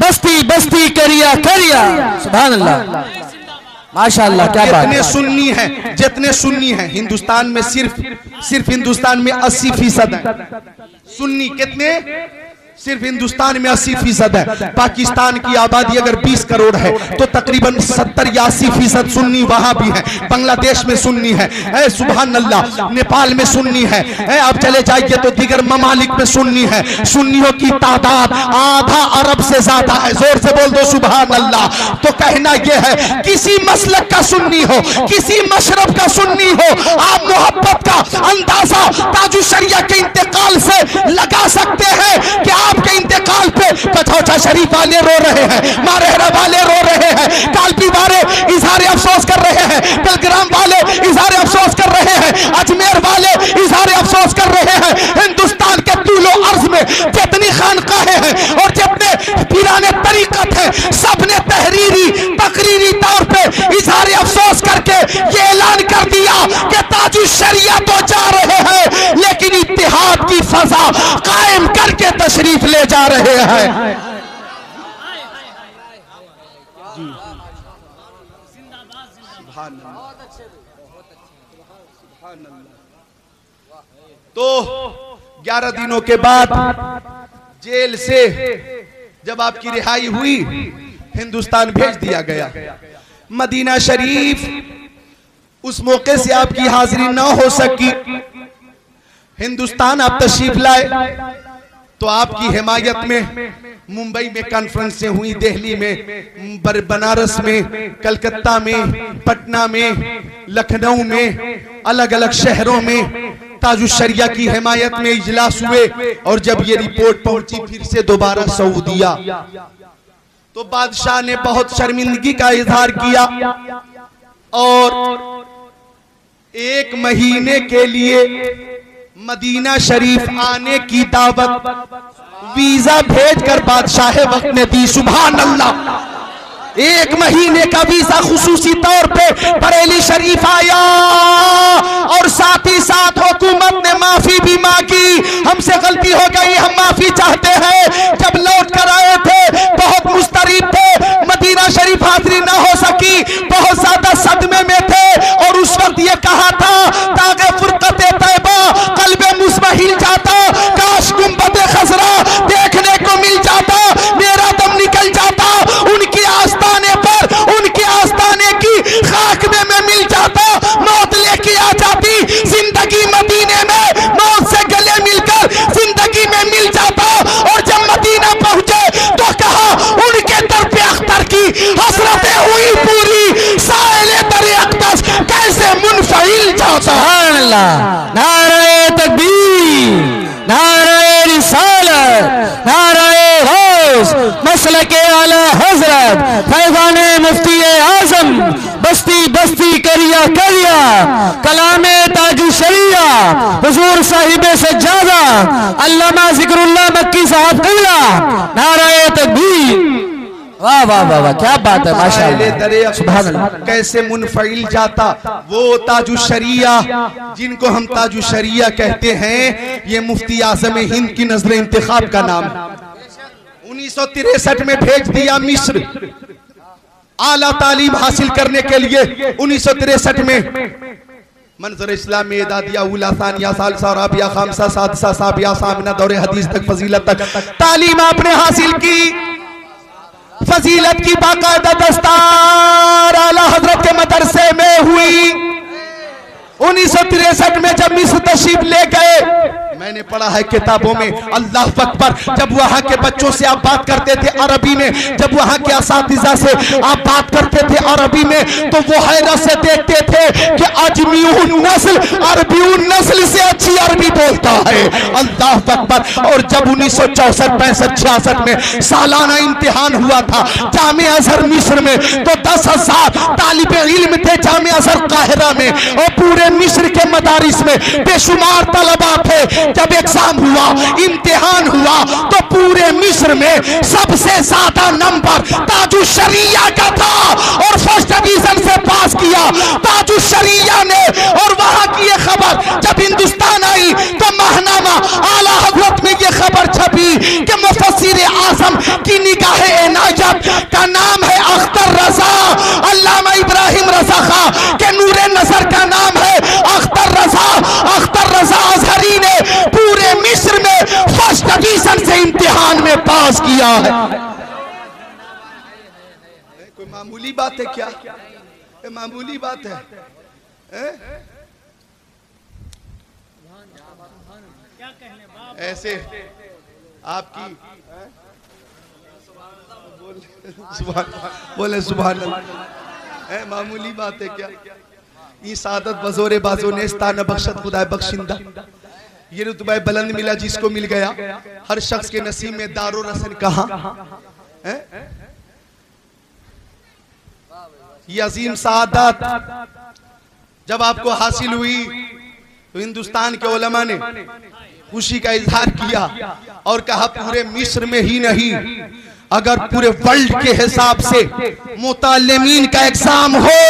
बस्ती बस्ती करिया करिया। सुभान अल्लाह, माशाअल्लाह, क्या बात है। जितने सुन्नी हैं हिंदुस्तान में, सिर्फ हिंदुस्तान में 80% है सुन्नी। कितने? सिर्फ हिंदुस्तान में 80% है। पाकिस्तान की आबादी अगर 20 करोड़ है तो तकरीबन 70 या 80% सुन्नी वहां भी है। बांग्लादेश में सुन्नी है, सुभान अल्लाह, नेपाल में सुन्नी है, अब चले जाइए तो दीगर ममालिक में सुन्नी है। सुन्नियों की तादाद आधा अरब से ज्यादा है। जोर से बोल दो सुभान अल्लाह। तो कहना यह है, किसी मसलक का सुन्नी हो, किसी मशरब का सुन्नी हो, आप मोहब्बत का अंदाजा ताजुशरिया के इंतकाल से लगा सकते हैं कि आपके इंतकाल पे कचौचा शरीफ वाले रो रहे हैं, मारेहरा वाले रो रहे हैं, कालपी वाले इजहार अफसोस कर रहे हैं, बेलग्राम वाले इजहार अफसोस कर रहे हैं, अजमेर वाले इजहार अफसोस कर रहे हैं। हिंदुस्तान के तूलो अर्ज में जितनी खानकाहें हैं और जितने पीराने तरीकत हैं, सबने तकरीरी तौर पे इजहार अफसोस करके ये ऐलान कर दिया कि ताजुशरिया तो जा रहे हैं लेकिन इत्तिहाद की फजा कायम करके तशरीफ ले जा रहे हैं। तो 11 दिनों के बाद जेल से जब आपकी रिहाई हुई, हिंदुस्तान भेज दिया गया। मदीना शरीफ उस मौके से आपकी हाजिरी ना हो सकी। हिंदुस्तान आप तशरीफ लाए तो आपकी हिमायत में मुंबई में कॉन्फ्रेंसें हुई, दिल्ली में, बनारस में, कलकत्ता में, पटना में, लखनऊ में, अलग अलग शहरों में ताजुशरिया की हिमायत में इजलास हुए। और जब ये रिपोर्ट पहुंची फिर से दोबारा सऊदिया, तो बादशाह ने बहुत शर्मिंदगी का इजहार किया और 1 महीने के लिए मदीना शरीफ आने की दावत वीजा भेजकर बादशाह वक्त ने दी। सुभान अल्लाह, 1 महीने का वीजा खुसूसी तौर पे बरेली शरीफ आया और साथ ही साथ हुकूमत ने माफी भी मांगी। हमसे गलती हो गई, हम माफी चाहते हैं। जब लौट कर आए थे बहुत मुस्तरीब थे, मदीना शरीफ हाजिरी ना हो सकी, बहुत ज्यादा सदमे में थे और उस वक्त ये कहा था तागे फुरकत तैबा कल्बे मुस्बहिल जाता, काश गुंबद खजरा देखने को मिल जाता, मेरा दम निकल जाता, उनके आस्ताने पर, उनके आस्ताने की खाक में मैं मिल जाता, मौत लेके आ जाती, जिंदगी मदीने में मौत से गले मिलकर जिंदगी में मिल जाता। और जब मदीना पहुंचे तो कहा उनके दर पे अख्तर की हसरतें हुई पूरी, साइले दरे अक़दस कैसे मुनफिल जाता। नारे तकबीर, नारे रिसालत, नारे गौस, मसलके आला हजरत फैज़ाने मुफ्ती आज़म, बस्ती बस्ती करिया करिया, कलामे ताजुशरिया, हुजूर साहिबे सज्जादा अल्लामा ज़िक्रुल्लाह मक्की साहब क़िबला, नारे तकबीर। वाह वाह वाह वाह, क्या बात है, माशाअल्लाह, सुभान अल्लाह। कैसे मुनफिल जाता वो ताजुशरिया, जिनको हम ताजुशरिया कहते हैं, ये मुफ्ती आज़म हिंद की नजर इंतखाब का नाम है। 1963 में भेज दिया मिस्र आला तालीम हासिल करने के लिए। 1963 में मंजर इस्लाम दादिया उला सानिया सालसा राबिया खामसा सादसा साबिया सामिना दौरे हदीस तक फजीलत तक तालीम आपने हासिल की। फजीलत की बाकायदा दस्तार आला हजरत के मदरसे में हुई। 1963 में जब मिस्र तशरीफ ले गए, मैंने पढ़ा है किताबों में, अल्लाह अकबर, जब वहां के बच्चों से आप बात करते थे अरबी में, जब वहां के असातिज़ा से आप बात करते थे अरबी में, तो वो हैरत से देखते थे कि अजमीउन नस्ल अरबीउन नस्ल से अच्छी अरबी बोलता है। अल्लाह अकबर। और जब 1964, 65, 66 में सालाना इम्तिहान हुआ था जामे अजहर मिस्र में, तो 10,000 तालिबे इल्म थे जामे अजहर काहिरा में, और पूरे मिस्र के मदारिस में बेशुमार तलबा थे। जब एग्जाम हुआ, इम्तिहान हुआ, तो पूरे मिस्र में सबसे ज्यादा नंबर ताजुशरिया का था और फर्स्ट डिवीजन से पास किया ताजुशरिया ने। और वहां की ये खबर जब हिंदुस्तान आई तो महनामा आला हजरत में ये खबर छपी कि मुफस्सिर आज़म की निगाह इनायत का नाम है अख्तर रजा, अल्लामा इब्राहिम रजा खां के नूरे नजर का नाम है अख्तर रजा। अख्तर रजा अजहरी ने पूरे मिस्र में फर्स्ट डिवीजन से इम्तिहान में पास किया है। कोई मामूली बात है क्या? मामूली बात है? ऐसे आपकी बोले सुभान अल्लाह, मामूली बात है क्या? ये सादत बजोरे बाजो नेस्तान बख्शत खुदा बख्शिंदा, ये रुतबा बुलंद मिला जिसको मिल गया। हर शख्स के नसीब में दारो रसन कहाँ है? ये अजीम सादत जब आपको हासिल हुई तो हिंदुस्तान के उलमा ने खुशी का इजहार किया और कहा पूरे मिस्र में ही नहीं, अगर पूरे वर्ल्ड के हिसाब से मुतालिमीन का एग्जाम हो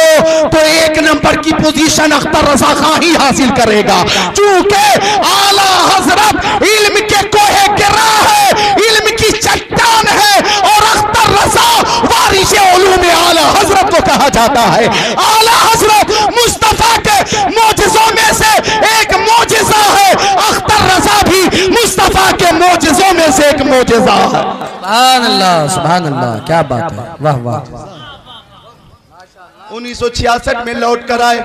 तो 1 नंबर की पोजीशन अख्तर रजा खां ही हासिल करेगा, क्योंकि आला हजरत इल्म के कोहे गिरा है, इल्म की चट्टान है और अख्तर रजा वारिस उलूम आला हजरत को कहा जाता है। आला हजरत मुस्तफा के मोजिज़ों में से एक मोजिज़ा है, अख्तर रजा भी मुस्तफा के मोजिज़ों में से एक मोजिज़ा है। सुभान अल्लाह, सुभान अल्लाह, क्या बात है, वाह वाह। 1966 में लौट कर आए,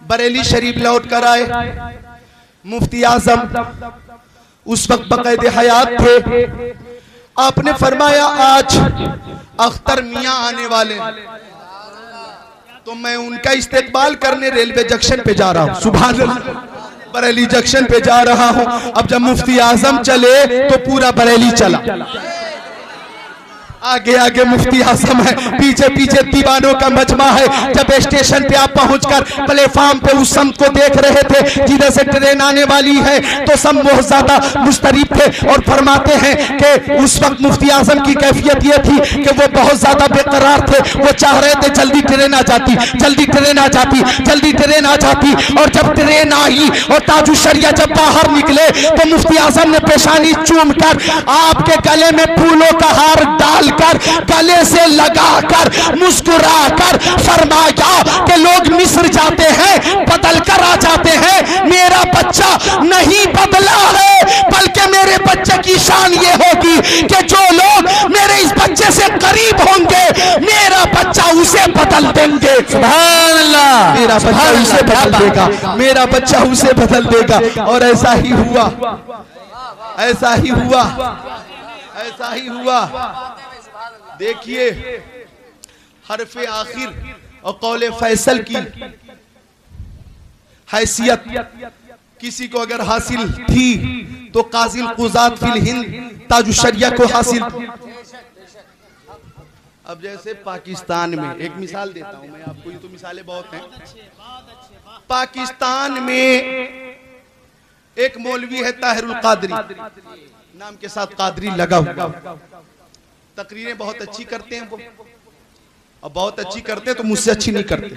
बरेली शरीफ लौट कर आए। मुफ्ती आजम उस वक्त बक़ैद हयात थे। आपने फरमाया आज अख्तर मियां आने वाले, तो मैं उनका इस्तेकबाल करने रेलवे जंक्शन पे जा रहा हूं। सुभान अल्लाह, बरेली जंक्शन पे जा रहा हूं। अब जब मुफ्ती आजम चले तो पूरा बरेली चला, आगे आगे मुफ्ती आजम है, पीछे पीछे दीवानों का मजमा है। जब स्टेशन पे आप पहुंचकर प्लेटफार्म पे उस समत को देख रहे थे जिधर से ट्रेन आने वाली है, तो सब बहुत ज्यादा मुस्तरीब थे और फरमाते हैं कि उस वक्त मुफ्ती आजम की कैफियत ये थी कि वो बहुत ज्यादा बेकरार थे। वो चाह रहे थे जल्दी ट्रेन आ जाती, जल्दी ट्रेन आ जाती, जल्दी ट्रेन आ जाती। और जब ट्रेन आई और ताजुशरिया जब बाहर निकले तो मुफ्ती आजम ने पेशानी चूम कर आपके गले में फूलों का हार डाल कर गले से लगाकर मुस्कुराकर फरमाया कि लोग मिस्र जाते हैं बदल कर आ जाते हैं, मेरा बच्चा नहीं बदला है, बल्कि मेरे बच्चे की शान ये होगी कि जो लोग मेरे इस बच्चे से करीब होंगे मेरा बच्चा उसे बदल देंगे। सुभान अल्लाह, मेरा बच्चा उसे बदल देगा, मेरा बच्चा उसे बदल देगा। और ऐसा ही हुआ, ऐसा ही हुआ, ऐसा ही हुआ। देखिए हरफे आखिर और कौले फैसल की हैसियत किसी को अगर हासिल थी तो काजिल कुजात फिल हिंद ताजुशरिया को हासिल। अब जैसे पाकिस्तान में एक मिसाल देता हूं मैं आपको, ये तो मिसालें बहुत हैं। पाकिस्तान में एक मौलवी है ताहिरुल कादरी, नाम के साथ कादरी लगा हुआ, तकरीरें बहुत अच्छी करते हैं वो, और बहुत अच्छी करते हैं तो मुझसे अच्छी नहीं करते।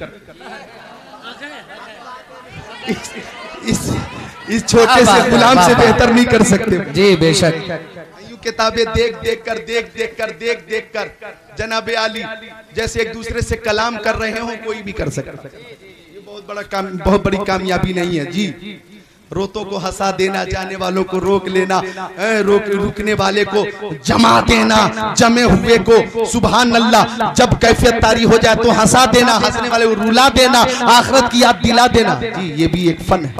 इस छोटे से गुलाम से बेहतर नहीं कर सकते जी बेशक। यूं किताबें देख देख कर जनाबे आली जैसे एक दूसरे से कलाम कर रहे हो, कोई भी कर सकता है। ये बहुत बड़ा काम, बहुत बड़ी कामयाबी नहीं है जी। रोतों को हंसा देना, जाने वालों को रोक लेना, रुकने वाले को जमा देना, जमे हुए को सुभान अल्लाह। जब कैफियत तारी हो जाए तो हंसा देना, हंसने वाले को रुला देना, आखिरत की याद दिला देना जी, ये भी एक फन है।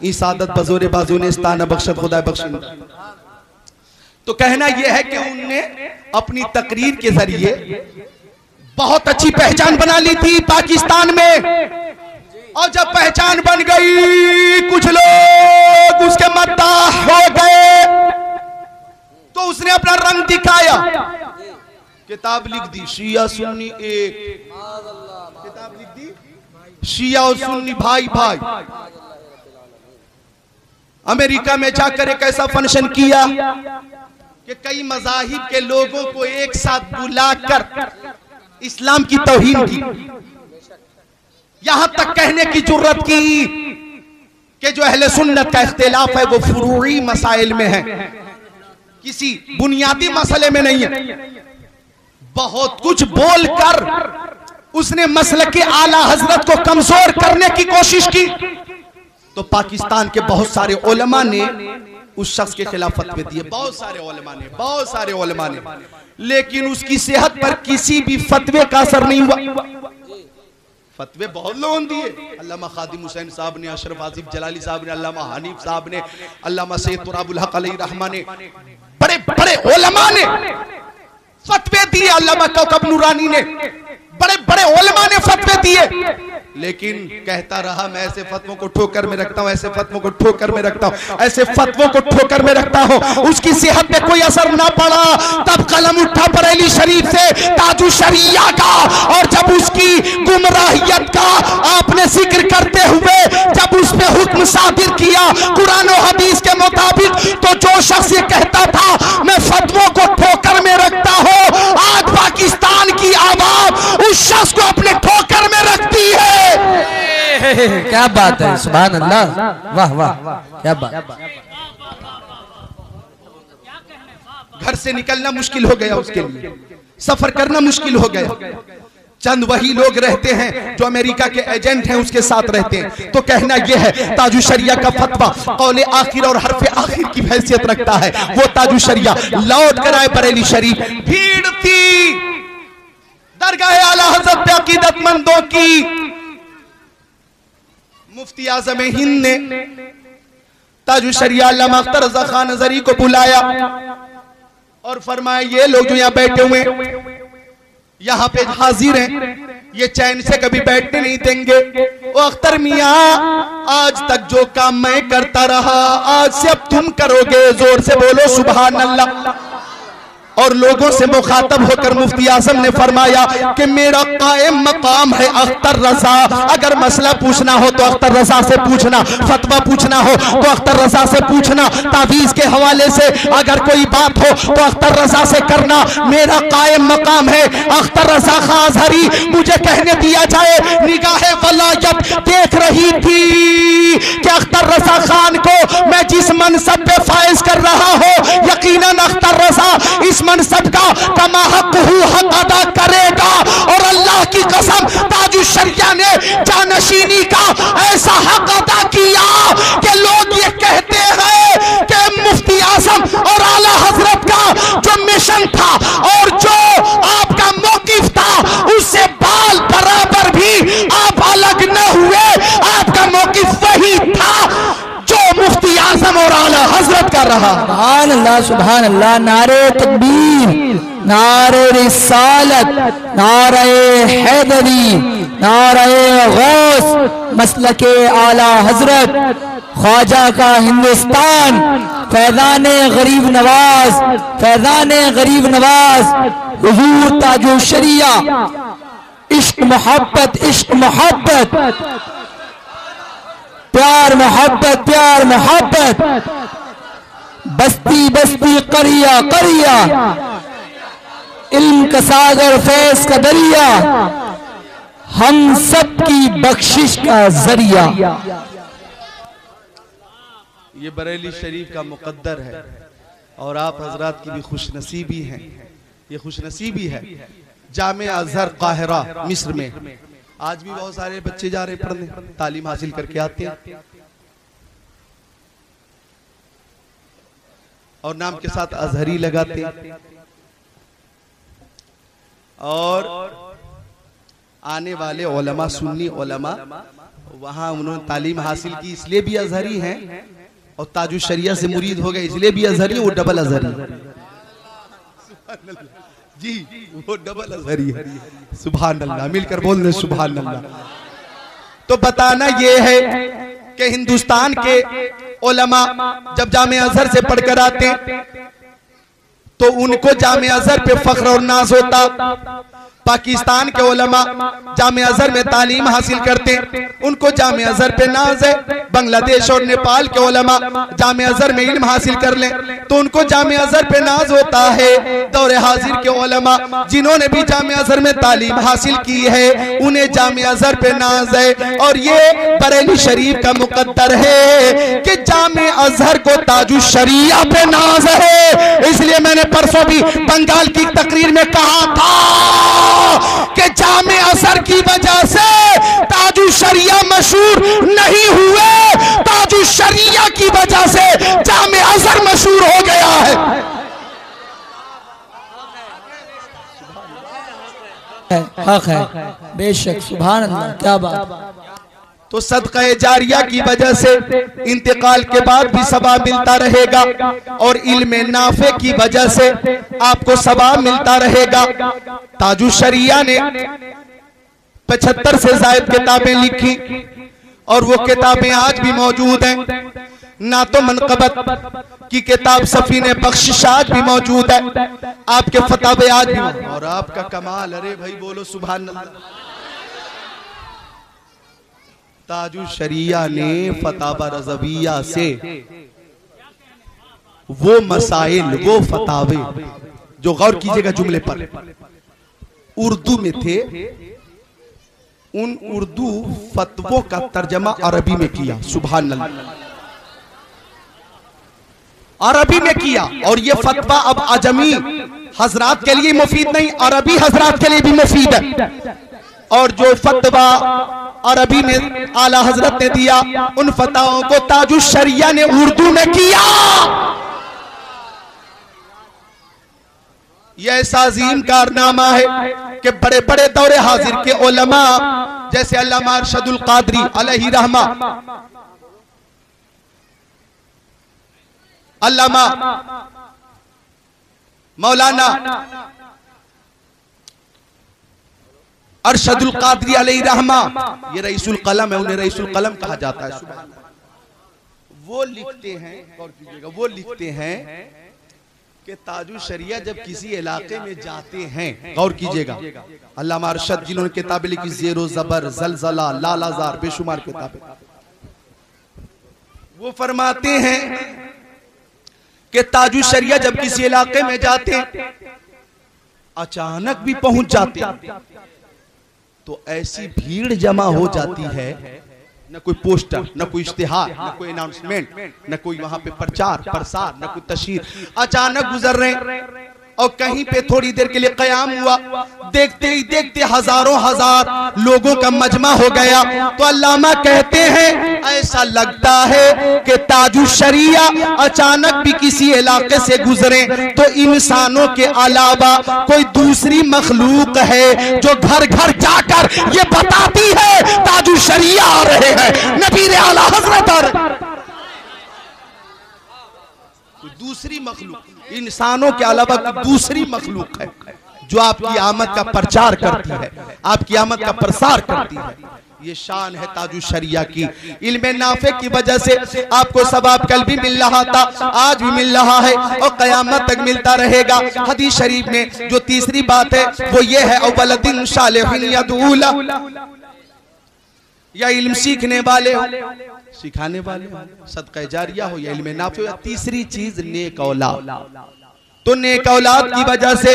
इस आदत बजोरे बाजू ने स्थान बख्शत खुदा बख्शिंदा। तो कहना यह है कि उनने अपनी तकरीर के जरिए बहुत अच्छी पहचान बना ली थी पाकिस्तान में, और जब पहचान बन गई कुछ लोग उसके मद्दाह हो गए तो उसने अपना रंग दिखाया, किताब लिख दी शिया सुन्नी एक, किताब लिख दी शिया और सुन्नी भाई भाई। अमेरिका में जाकर एक ऐसा फंक्शन किया कि कई मज़ाहिब के लोगों को एक साथ बुलाकर इस्लाम की तौहीन की, यहां तक कहने की जुर्रत की कि जो अहले सुन्नत का इख्तिलाफ है वो फुरूई मसाइल में है, किसी बुनियादी मसले में नहीं है। बहुत कुछ बोलकर उसने मसलक के आला हजरत को कमजोर करने की कोशिश की, तो पाकिस्तान के बहुत सारे उलमा ने उस शख्स के खिलाफ फतवे दिए, बहुत सारे उलमा ने, लेकिन उसकी सेहत पर किसी भी फतवे का असर नहीं हुआ। फतवे बहुत लोगों ने दिए, अल्लामा खादिम हुसैन साहब ने, अशरफ आसिफ जलाली साहब ने, अल्लामा हनीफ साहब ने, अल्लामा सैयद तुराबुल हक अलैहि रहमा ने, बड़े बड़े उलमा ने फतवे दिए, अल्लामा कौकब नूरानी ने, बड़े बड़े उलमा ने फतवे दिए, लेकिन कहता रहा मैं ऐसे फतवों को ठोकर में रखता हूं, ऐसे फतवों को ठोकर में रखता हूं, ऐसे फतवों को ठोकर में रखता हूं, उसकी सेहत पे कोई असर ना पड़ा। तब कलम उठा बरेली शरीफ से ताजु शरिया का, और जब उसकी गुमराहियत का आपने जिक्र करते हुए जब उस पे हुक्म सादिर किया कुरान और हदीस के मुताबिक, तो जो शख्स ये कहता था मैं फतवों को ठोकर में रखता हूं, आज पाकिस्तान की आवाम उस शख्स को अपने ठोकर में रखती है। क्या बात है, सुभान अल्लाह, वाह वाह, क्या बात। घर से निकलना मुश्किल हो गया उसके लिए, सफर करना मुश्किल हो गया। चंद वही लोग रहते हैं जो अमेरिका के एजेंट हैं, उसके साथ रहते हैं। तो कहना यह है ताजु शरिया का फतवा कौले आखिर और हरफे आखिर की हैसियत रखता है, वो ताजु शरिया लौट कर आए बरेली शरीफ। भीड़ थी दरगाह आला हज़रत पे अकीदतमंदों की। मुफ्ती आज़म हिंद ने ताजु शरिया अल्लामा अख्तर रज़ा खान नज़री को बुलाया और फरमाया ये लोग जो यहाँ बैठे हुए यहाँ पे हाजिर हैं, ये चैन से कभी बैठने नहीं देंगे। ओ अख्तर मियाँ, आज तक जो काम मैं करता रहा आज से अब तुम करोगे, जोर से बोलो सुभान अल्लाह। और लोगों से मुखातब होकर मुफ्ती आजम ने फरमाया कि मेरा कायम मकाम है अख्तर रजा, अगर मसला पूछना हो तो अख्तर रजा से पूछना, फतवा पूछना हो तो अख्तर रजा से पूछना, तावीज़ के हवाले से अगर कोई बात हो तो अख्तर रजा से करना, मेरा कायम मकाम है अख्तर रजा खां अज़हरी। मुझे कहने दिया जाए, निगाहे वलायत देख रही थी कि अख्तर रजा खान को मैं जिस मनसब पे फाइज कर रहा हूं, यकीनन अख्तर रजा इस मनसब का कमा हक हक अदा करेगा। और अल्लाह की कसम ताजु शरिया ने जानशीनी का ऐसा हक अदा किया कि लोग ये कहते हैं कि मुफ्ती आजम और आला हजरत का जो मिशन था और जो आपका मौकिफ था उससे बाल बराबर भी आप अलग न हुए, आपका मौकिफ वही था जो मुफ्ती आजम और आला हजरत का रहा। सुभान अल्लाह, सुभान अल्लाह। नारे तकबीर, नारे रिसालत, नारे हैदरी, नारे गौस, मसलके आला हजरत, ख्वाजा का हिंदुस्तान, फैज़ाने गरीब नवाज, फैज़ाने गरीब नवाज, हुजूर ताजु शरिया। इश्क मोहब्बत, इश्क मोहब्बत, प्यार मोहब्बत, प्यार मोहब्बत, बस्ती बस्ती करिया करिया, इल्म का सागर फैज का दरिया, हम सब की बख्शिश का जरिया। ये बरेली शरीफ का मुकद्दर है और आप हजरात की भी खुशनसीबी हैं। ये खुशनसीबी है जामे अजहर काहिरा मिस्र में आज भी बहुत सारे बच्चे जा रहे पढ़ने, तालीम हासिल करके आते हैं और नाम के साथ अजहरी लगाते हैं। और आने वाले उलमा, सुन्नी उलमा, वहां उन्होंने तालीम हासिल की इसलिए भी अजहरी हैं और ताजु शरिया से मुरीद हो गए इसलिए भी अजहरी, वो डबल अजहरी जी, वो डबल अजहरी है। सुभान अल्लाह, मिलकर बोल रहे सुभान अल्लाह। तो बताना ये है कि हिंदुस्तान के उलमा जब जामे अजहर से पढ़कर आते तो उनको जामे अजहर पे फख्र और नाज होता, पाकिस्तान के उलमा जामे अजहर में तालीम हासिल करते, उनको जामे अजहर पे नाज है। बांग्लादेश और नेपाल के उलमा जामे अजहर में इल्म हासिल कर लें तो उनको जामे अजहर पे नाज होता है। दौरे हाजिर के उलमा जिन्होंने भी जामे अजहर में तालीम हासिल की है उन्हें जामे अजहर पे नाज है। और ये बरेली शरीफ का मुकद्दर है कि जामे अजहर को ताजुल शरिया पे नाज है। इसलिए मैंने परसों भी बंगाल की तकरीर में कहा था कि जामे अजहर की वजह से ताजुल शरिया मशहूर नहीं हुए, ताजुल शरिया की वजह से जामे अजहर मशहूर हो गया है। हक है, बेशक, सुभान अल्लाह, क्या बात। तो सदका जारिया की वजह से इंतकाल के बाद भी सवाब मिलता रहेगा और इल्म नाफे की वजह से आपको सवाब मिलता रहेगा। ताजुल शरिया ने 75 से ज्यादा किताबें लिखी और वो किताबें आज भी मौजूद हैं। ना तो मनकबत की किताब सफीने बख्शिश आज भी मौजूद है, आपके फतावे आज भी। और आपका कमाल, अरे भाई बोलो सुभान अल्लाह। ताजुल शरिया ने फतावा रज़विया से वो मसाइल, वो फतावे जो गौर कीजिएगा जुमले पर उर्दू में थे, उन उर्दू फतवों का तर्जमा अरबी में किया। सुभान अल्लाह, अरबी में किया। और ये फतवा अब अजमी हजरात के लिए मुफीद नहीं, अरबी हजरात के लिए भी मुफीद है। और जो फतवा अरबी में आला हजरत ने दिया उन फतवाओं को ताजुल शरिया ने उर्दू में किया। यह ऐसा अजीम कारनामा है कि बड़े बड़े दौरे हाजिर के उलमा जैसे अल्लामा अरशदुल कादरी अलैहि रहमा, अल्लामा मौलाना अरशदुल कादरी अलैहि रहमा, ये रईसुल कलम है, उन्हें रईसुल कलम कहा जाता है। वो लिखते हैं, गौर कीजिएगा, वो लिखते हैं कि ताजुल शरिया जब किसी इलाके में जाते हैं, गौर कीजिएगा, अल्लामा अरशद जिन्होंने किताबें लिखी, ज़ेरो ज़बर, ज़लज़ला, लालाज़ार, बेशुमार किताबें, वो फरमाते हैं कि ताजुल शरिया जब किसी इलाके में जाते अचानक भी पहुंच जाते तो ऐसी भीड़ जमा हो जाती है, न कोई पोस्टर, न कोई इश्तिहार, न कोई अनाउंसमेंट, न कोई वहां पे प्रचार प्रसार, न कोई तशहीर। अचानक गुजर रहे और कहीं पे थोड़ी देर के लिए कयाम हुआ, देखते ही देखते हजारों हजार लोगों का मजमा हो गया। तो अल्लामा कहते हैं ऐसा लगता है कि ताजुल शरिया अचानक भी किसी इलाके से गुजरे तो इंसानों के अलावा कोई दूसरी मखलूक है जो घर घर जाकर ये बताती है ताजुल शरिया आ रहे हैं, नबी आला हजरत आ रहे। दूसरी मखलूक, इंसानों के अलावा दूसरी मखलूक है जो आपकी आमद का प्रचार करती है, आपकी आमद का प्रसार करती है। ये शान है ताजुल शरिया की। इल्म नाफे की वजह से आपको सवाब कल भी मिल रहा था, आज भी मिल रहा है और कयामत तक मिलता रहेगा। हदीस शरीफ में जो तीसरी बात है वो ये है, औवलदिन सालिहिन यदूला, या इल्म सीखने वाले हो, सिखाने वाले हो, सदका जारिया हो या इल्म नाफे हो। तीसरी चीज नेक औलाद। तो नेक औलाद की वजह से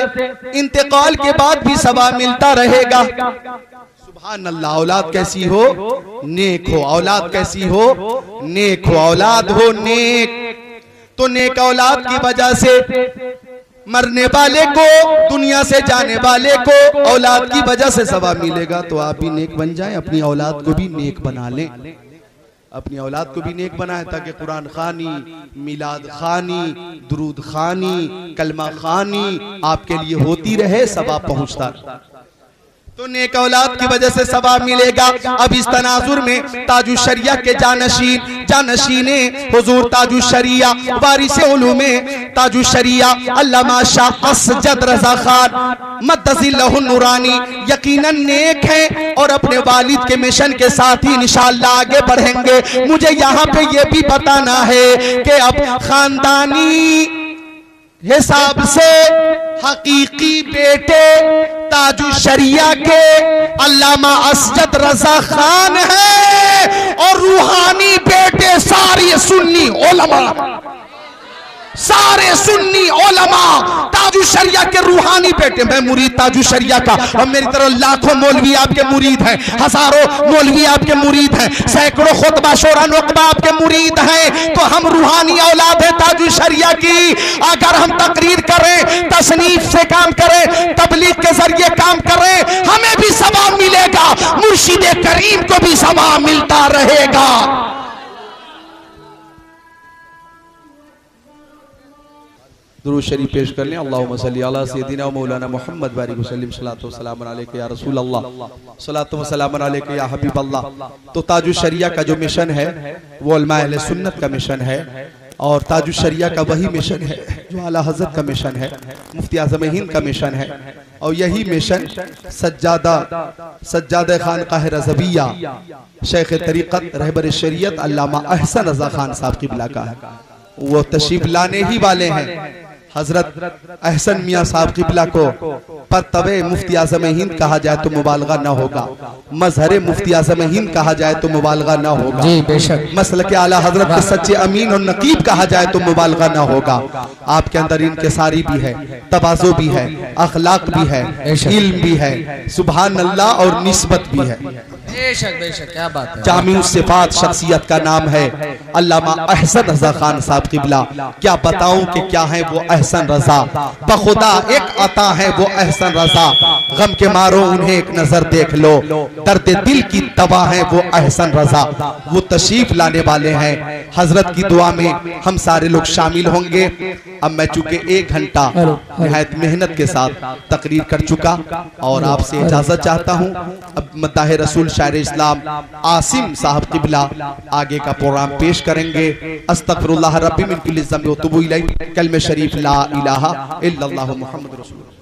इंतकाल के बाद भी सवाब मिलता रहेगा। सुभान अल्लाह। औलाद कैसी हो? नेक हो। औलाद कैसी हो? नेक हो। औलाद हो नेक। तो नेक औलाद की वजह से मरने वाले को, दुनिया से जाने वाले को औलाद की वजह से सवाब मिलेगा। तो आप भी नेक बन जाएं, अपनी औलाद को भी नेक बना लें, अपनी औलाद को भी नेक बनाए ताकि कुरान खानी, मिलाद खानी, दुरूद खानी, कलमा खानी आपके लिए होती रहे, सवाब पहुंचता। तो नेक औलाद की वजह से सवाब मिलेगा। अब इस तनाजुर में ताजुल शरिया के जानशीने हुजूर ताजुल शरिया, वारिस उलूमे ताजुल शरिया अल्लामा शाह असजद रजा खान मद्दजिल्लहु नूरानी यकीनन नेक है और अपने वालिद के मिशन के साथ ही इंशाअल्लाह आगे बढ़ेंगे। मुझे यहाँ पे ये भी बताना है कि अब खानदानी हिसाब से हकीकी बेटे ताजु शरिया के अल्लामा असजद रजा खान है और रूहानी बेटे सारे सुन्नी उलमा, सारे सुन्नी उलमा ताजु शरिया के रूहानी बेटे। मैं मुरीद ताजु शरिया का, और मेरी तरह लाखों मौलवी आपके मुरीद हैं, हजारों मौलवी आपके मुरीद हैं, सैकड़ों खुतबा शोरा नुकबा आपके मुरीद हैं। तो हम रूहानी औलाद है ताजु शरिया की। अगर हम तकरीर करें, तसनीफ से काम करें, तबलीग के जरिए काम करें, हमें भी सवाब मिलेगा, मुर्शिद करीम को भी सवाब मिलता रहेगा। दुरूद शरीफ पेश कर लें। अल्लाहुम्मा सल्ली अला सय्यदिना मौलाना मुहम्मद बारिक वसल्लम सलातो वसलाम अलैका या रसूल अल्लाह सलातो वसलाम अलैका या हबीब अल्लाह। तो ताजु शरिया का जो मिशन है वो उलमा अहले सुन्नत का मिशन है, और ताजु शरिया का वही मिशन है जो आला हज़रत का मिशन है, मुफ्ती आज़म हिंद का मिशन है। और यही मिशन सज्जादा खानकाह रज़विया शेख तरीक़त रहबर शरीयत अल्लामा अहसन रज़ा खान साहब क़िबला का है। वो तशरीफ लाने ही वाले हैं। हजरत अहसन मियाँ साहब क़िबला को पर तबे मुफ्ती आज़म हिंद कहा जाए तो मुबालगा ना होगा, मजहरे मुफ्ती आज़म हिंद कहा जाए तो मुबालगा ना होगा, जी बेशक, मसलके आला हजरत के सच्चे अमीन और नकीब कहा जाए तो मुबालगा ना होगा। आपके अंदर इनकिसारी भी है, तवाज़ु भी है, अखलाक भी है, इल्म भी है, सुभान अल्लाह, और निस्बत भी है। बेशक बेशक, क्या बात है। जामिउ सिफात शख्सियत का नाम है अल्लामा अहसन रजा खान साहब क़िबला। क्या बताऊं कि क्या है वो अहसन रजा, बखुदा एक अता है वो अहसन रजा। गम के मारो उन्हें एक नजर देख लो, दर्द दिल की दवा है वो अहसन रजा। वो तशरीफ लाने वाले हैं, हजरत की दुआ में हम सारे लोग शामिल होंगे। अब मैं चूंकि 1 घंटा निहायत मेहनत के साथ तकरीर कर चुका और आपसे इजाजत चाहता हूँ। अब मद्दाह रसूल शायर इस्लाम आसिम साहब क़िबला आगे का प्रोग्राम पेश करेंगे। अस्तगफिरुल्लाह रब्बी मिन कुल्ली ज़ंब व तुबू इलैह, कलमे शरीफ ला इलाहा इल्लल्लाहु मुहम्मद रसूलुल्लाह।